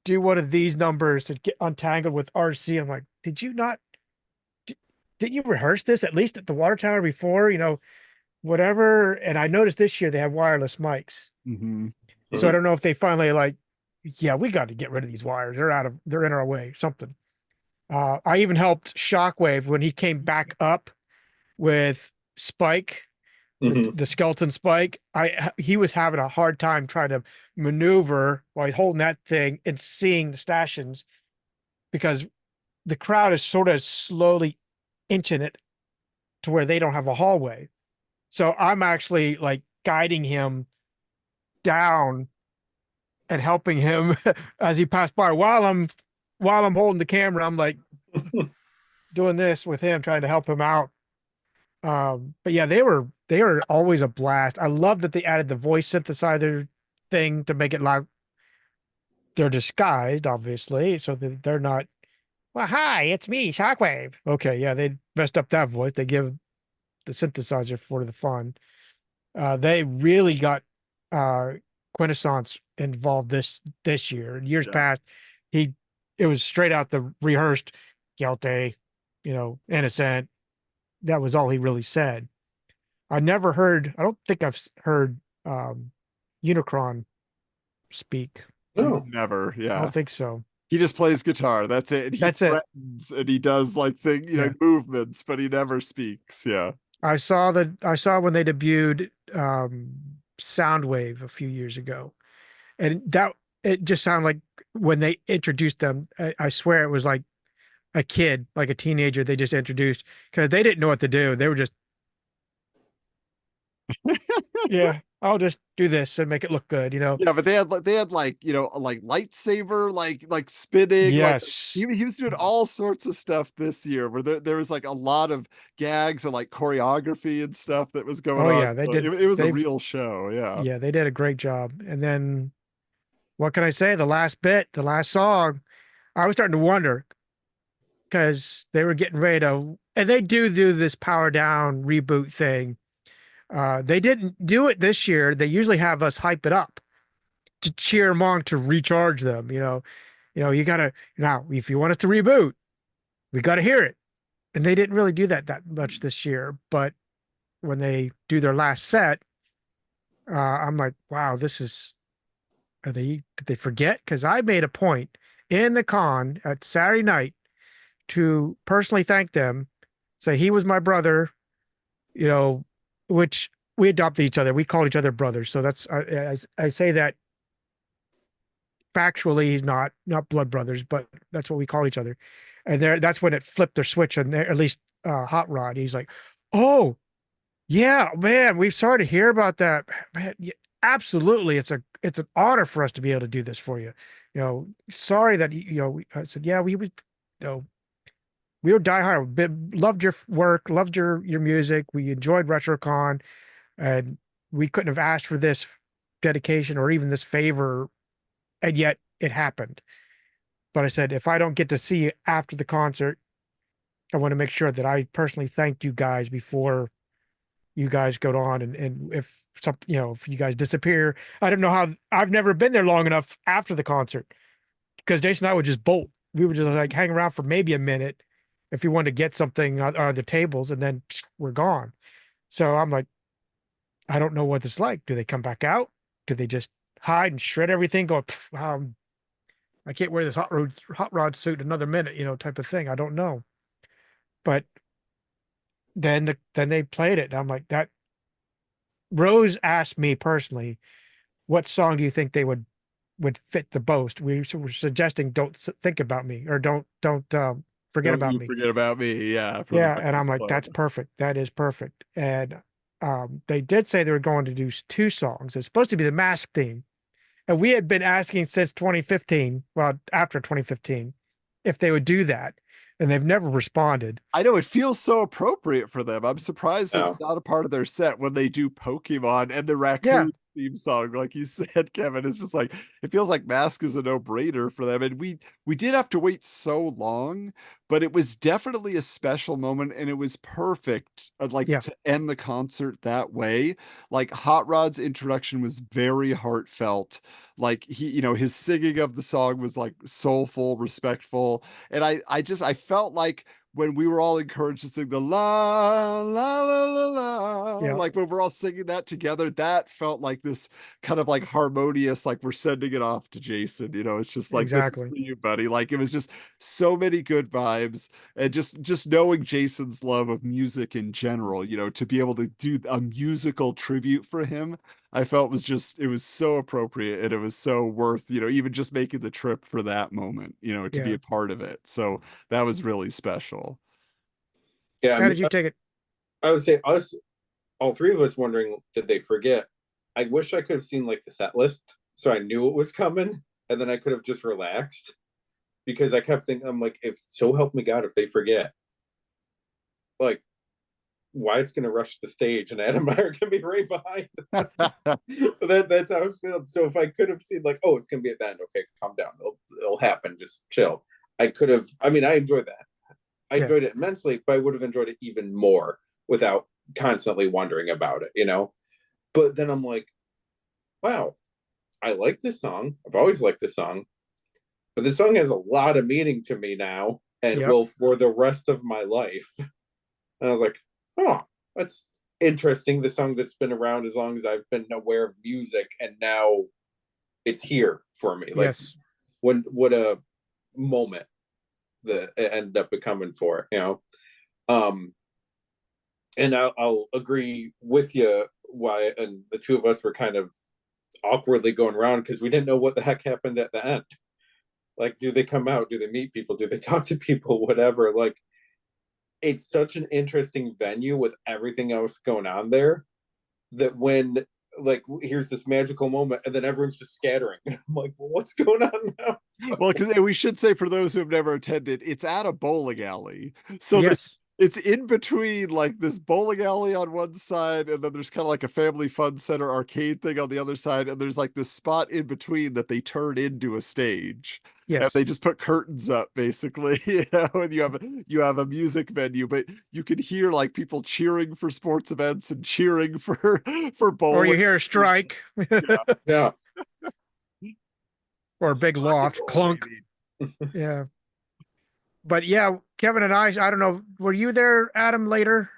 do one of these numbers to get untangled with RC. I'm like, did you not? Didn't you rehearse this at least at the water tower before? Whatever. And I noticed this year they have wireless mics. Mm-hmm. So I don't know if they finally like, yeah, we got to get rid of these wires. They're in our way, something. I even helped Shockwave when he came back up with Spike, Mhm. the skeleton Spike. He was having a hard time trying to maneuver while he's holding that thing and seeing the stations, because the crowd is sort of slowly inching it to where they don't have a hallway. So I'm actually like guiding him down and helping him as he passed by while I'm holding the camera. I'm like doing this with him, trying to help him out. But yeah, they were always a blast. I love that they added the voice synthesizer thing to make it like they're disguised, obviously, so that they're not, well, hi, it's me, Shockwave. Okay, yeah, they messed up that voice. They give the synthesizer for the fun. They really got uh Quintessence involved this year. In years Yeah. past, it was straight out the rehearsed guilty, innocent. That was all he really said. I don't think I've heard Unicron speak. No. Never. I Yeah. don't think so. He just plays guitar. That's it. And he That's it. threatens and he does like Yeah. movements, but he never speaks. Yeah. I saw when they debuted Soundwave a few years ago, and that it just sounded like when they introduced them, I swear it was like a kid, like a teenager they just introduced, because they didn't know what to do. They were just, yeah, I'll just do this and make it look good. Yeah, but they had like like lightsaber like spinning, like Yes. he was doing all sorts of stuff this year where there was like a lot of gags and like choreography and stuff that was going Oh on. yeah, they So did. it was a They've real show. Yeah. Yeah, they did a great job. And then what can I say? The last song, I was starting to wonder, because they were getting ready to, and they do this power down reboot thing. They didn't do it this year. They usually have us hype it up to cheer them on, to recharge them. You gotta, now if you want us to reboot, we gotta hear it. And they didn't really do that much this year. But when they do their last set, I'm like, wow, did they forget? Because I made a point in the con at Saturday night to personally thank them, say he was my brother, which we adopted each other. We called each other brothers. So that's, I say that factually, he's not blood brothers, but that's what we call each other. And that's when it flipped their switch, and at least Hot Rod. He's like, oh, Yeah, man, we've started to hear about that. Man, yeah, absolutely. It's an honor for us to be able to do this for you. Sorry that I said, yeah, we would, we were diehard. Loved your work, loved your music. We enjoyed RetroCon, and we couldn't have asked for this dedication or even this favor, and yet it happened. But I said, if I don't get to see you after the concert, I want to make sure that I personally thanked you guys before you guys go on, and if something, if you guys disappear, I don't know how. I've never been there long enough after the concert because Jason and I would just bolt. We would just like hang around for maybe a minute if we wanted to get something on the tables, and then we're gone. So I'm like, I don't know what it's like. Do they come back out? Do they just hide and shred everything? Go, I can't wear this hot rod suit another minute, type of thing. I don't know. But then they played it, and I'm like, that. Rose asked me personally, what song do you think they would fit the most? We were suggesting "Don't Think About Me" or "Don't Forget Don't About you Me." forget about me. Yeah. For the Yeah, and I'm Breakfast like, Club. that's perfect. That is perfect. And they did say they were going to do two songs. It's supposed to be the Mask theme, and we had been asking since 2015, well, after 2015, if they would do that, and they've never responded. I know it feels so appropriate for them. I'm surprised Oh, it's not a part of their set when they do Pokemon and the Yeah, raccoon theme song, like you said, Kevin. It's just like it feels like Mask is a no-brainer for them. And we did have to wait so long, but it was definitely a special moment, and it was perfect, like yeah, to end the concert that way. Like Hot Rod's introduction was very heartfelt. Like his singing of the song was like soulful, respectful, and I felt like when we were all encouraged to sing the la la la la la, yeah, like when we're all singing that together, that felt like this kind of like harmonious, like we're sending it off to Jason. It's just like this is exactly. for you, buddy. Like it was just so many good vibes, and just knowing Jason's love of music in general, to be able to do a musical tribute for him, I felt it was so appropriate, and it was so worth, even just making the trip for that moment, to be Yeah. a part of it. So that was really special. yeah. I How mean, did you take it? I would say us, all three of us, wondering did they forget. I wish I could have seen like the set list so I knew it was coming, and then I could have just relaxed because I kept thinking, I'm like, if so help me God, if they forget, like Wyatt's gonna rush the stage and Adam Meyer can be right behind. That's how I was feeling. So if I could have seen like, oh, it's gonna be at the end, okay, calm down, it'll happen, just chill. I could have. I mean, I enjoyed that. I Yeah, enjoyed it immensely, but I would have enjoyed it even more without constantly wondering about it. But then I'm like, wow, I like this song. I've always liked this song, but this song has a lot of meaning to me now and yep, will for the rest of my life. And I was like, oh, that's interesting. The song that's been around as long as I've been aware of music, and now it's here for me. Like, yes, what a moment that it ended up becoming for. Um, and I'll agree with you, Wyatt, and the two of us were kind of awkwardly going around because we didn't know what the heck happened at the end. Like, do they come out? Do they meet people? Do they talk to people? Whatever. Like, it's such an interesting venue with everything else going on there that when like here's this magical moment and then everyone's just scattering. I'm like, well, what's going on now? Well, because we should say for those who have never attended, it's at a bowling alley. So yes, it's in between like this bowling alley on one side, and then there's kind of like a family fun center arcade thing on the other side, and there's like this spot in between that they turn into a stage. And yes. they just put curtains up basically, and you have a music venue, but you can hear like people cheering for sports events and cheering for Or you bowling. hear a strike Yeah, Yeah. or a big rock and loft roll, clunk. baby. Yeah. But yeah, Kevin and I don't know, were you there, Adam, later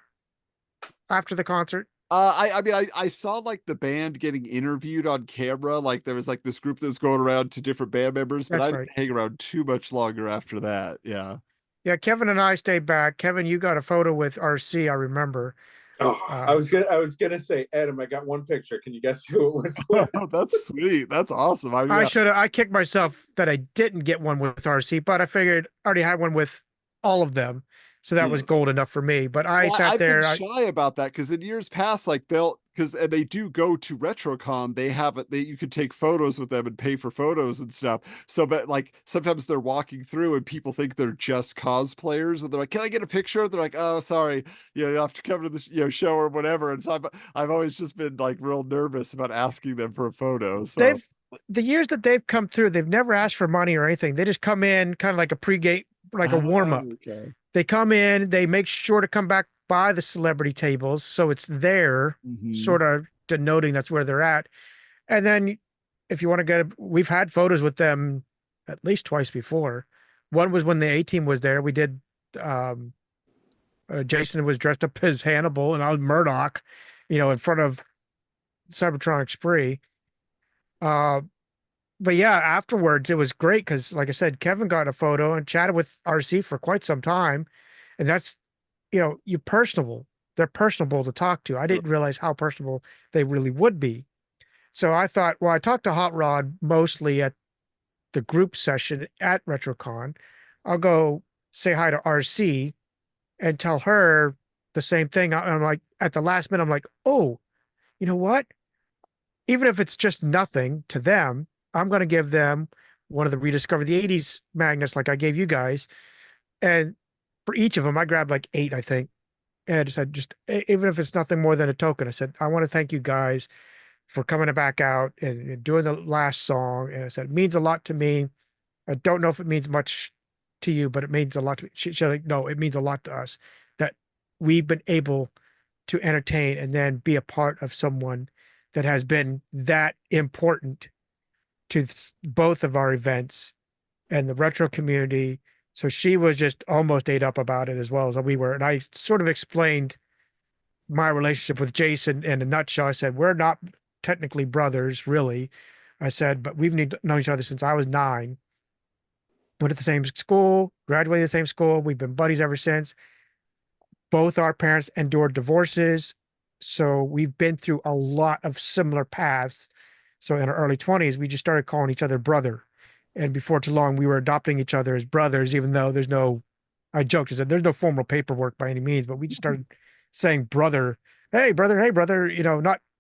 after the concert? I mean I saw like the band getting interviewed on camera. Like there was like this group that was going around to different band members, but I That's didn't right. hang around too much longer after that. Yeah. Yeah, Kevin and I stayed back. Kevin, you got a photo with RC, I remember. Oh, I Uh, was gonna say, Adam, I got one picture. Can you guess who it was with? Oh, that's sweet. That's awesome. I mean, yeah. I kicked myself that I didn't get one with RC, but I figured I already had one with all of them. So that was gold enough for me. But I Well, sat I've been there. shy about that because in years past, like and they do go to RetroCon, they have it, you could take photos with them and pay for photos and stuff. So, but like sometimes they're walking through and people think they're just cosplayers and they're like, "Can I get a picture?" They're like, "Oh, sorry, you have to come to the show or whatever." And so I've always just been like real nervous about asking them for a photo. So The years that they've come through, they've never asked for money or anything. They just come in kind of like a pregame, like a warm up. okay. They come in, they make sure to come back by the celebrity tables. So it's there, Mhm. sort of denoting that's where they're at. And then if you want to we've had photos with them at least twice before. One was when the A team was there. We did, um, Jason was dressed up as Hannibal and I was Murdoch, in front of Cybertronic Spree. Uh, but yeah, afterwards it was great because, like I said, Kevin got a photo and chatted with RC for quite some time, and that's you personable. They're personable to talk to. I didn't realize how personable they really would be. So I thought, well, I talked to Hot Rod mostly at the group session at RetroCon. I'll go say hi to RC and tell her the same thing. I'm like, at the last minute, I'm like, oh, you know what? Even if it's just nothing to them, I'm going to give them one of the Rediscover the 80s magnets like I gave you guys. And for each of them, I grabbed like 8, I think. And I said, even if it's nothing more than a token, I said, I want to thank you guys for coming back out and doing the last song. And I said, it means a lot to me. I don't know if it means much to you, but it means a lot to me. She's like, no, it means a lot to us that we've been able to entertain and then be a part of someone that has been that important to both of our events and the retro community. So she was just almost ate up about it as well as we were. And I sort of explained my relationship with Jason in a nutshell. I said, we're not technically brothers, really. I said, but we've known each other since I was 9. Went to the same school, graduated the same school. We've been buddies ever since. Both our parents endured divorces. So we've been through a lot of similar paths. So in our early 20s, we just started calling each other brother. And before too long, we were adopting each other as brothers, even though I joked, I said, there's no formal paperwork by any means, but we just started saying brother, hey, brother,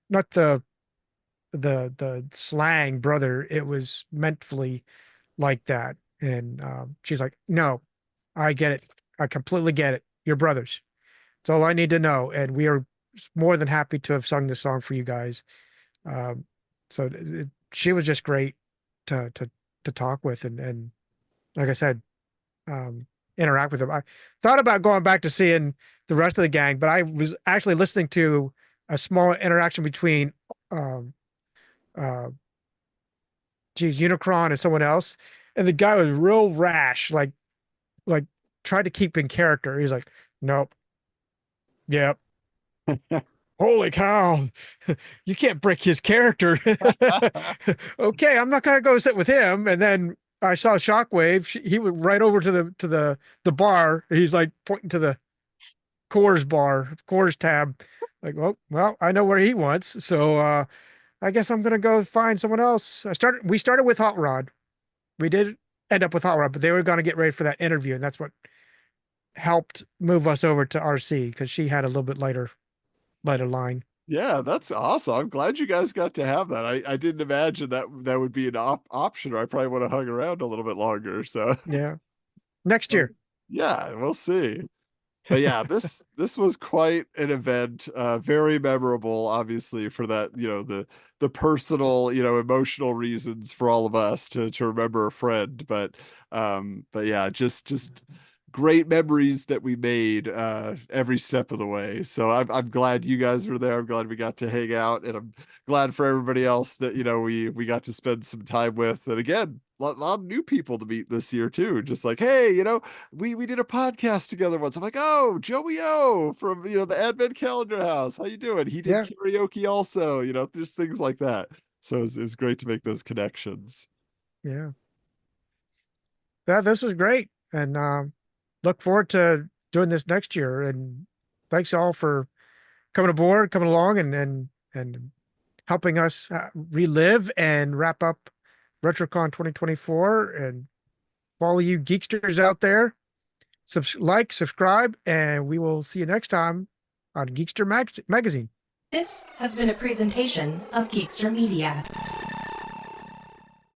not the slang brother. It was mentally like that. And she's like, no, I get it. I completely get it. You're brothers. That's all I need to know. And we are more than happy to have sung this song for you guys. Um, so she was just great to talk with and like I said, um, interact with them. I thought about going back to seeing the rest of the gang, but I was actually listening to a small interaction between um, uh, Unicron and someone else, and the guy was real rash, like tried to keep in character. He's like, nope, yep. Holy cow, you can't break his character. Okay, I'm not gonna go sit with him. And then I saw Shockwave. He went right over to the bar. He's like pointing to the Coors tab. Like, well, I know where he wants. So I guess I'm gonna go find someone else. We started with Hot Rod. We did end up with Hot Rod, but they were gonna get ready for that interview, and that's what helped move us over to RC because she had a little bit lighter line. Yeah, that's awesome. I'm glad you guys got to have that. I didn't imagine that would be an option, or I probably would have hung around a little bit longer. So Yeah. Next year. yeah, we'll see. But yeah, this was quite an event, very memorable, obviously, for that, the personal, emotional reasons for all of us to remember a friend. But yeah, just great memories that we made every step of the way. So I'm glad you guys were there. I'm glad we got to hang out, and I'm glad for everybody else that we got to spend some time with. And again, lot of new people to meet this year too. Just like, hey, we did a podcast together once. I'm like, oh, Joey O from the Advent Calendar House. How you doing? He did Yeah. karaoke also. There's things like that. So it was great to make those connections. Yeah. Yeah, this was great. And look forward to doing this next year. And thanks all for coming aboard, coming along and helping us relive and wrap up RetroCon 2024 and for all you geeksters out there. subscribe, and we will see you next time on Geekster Magazine. This has been a presentation of Geekster Media.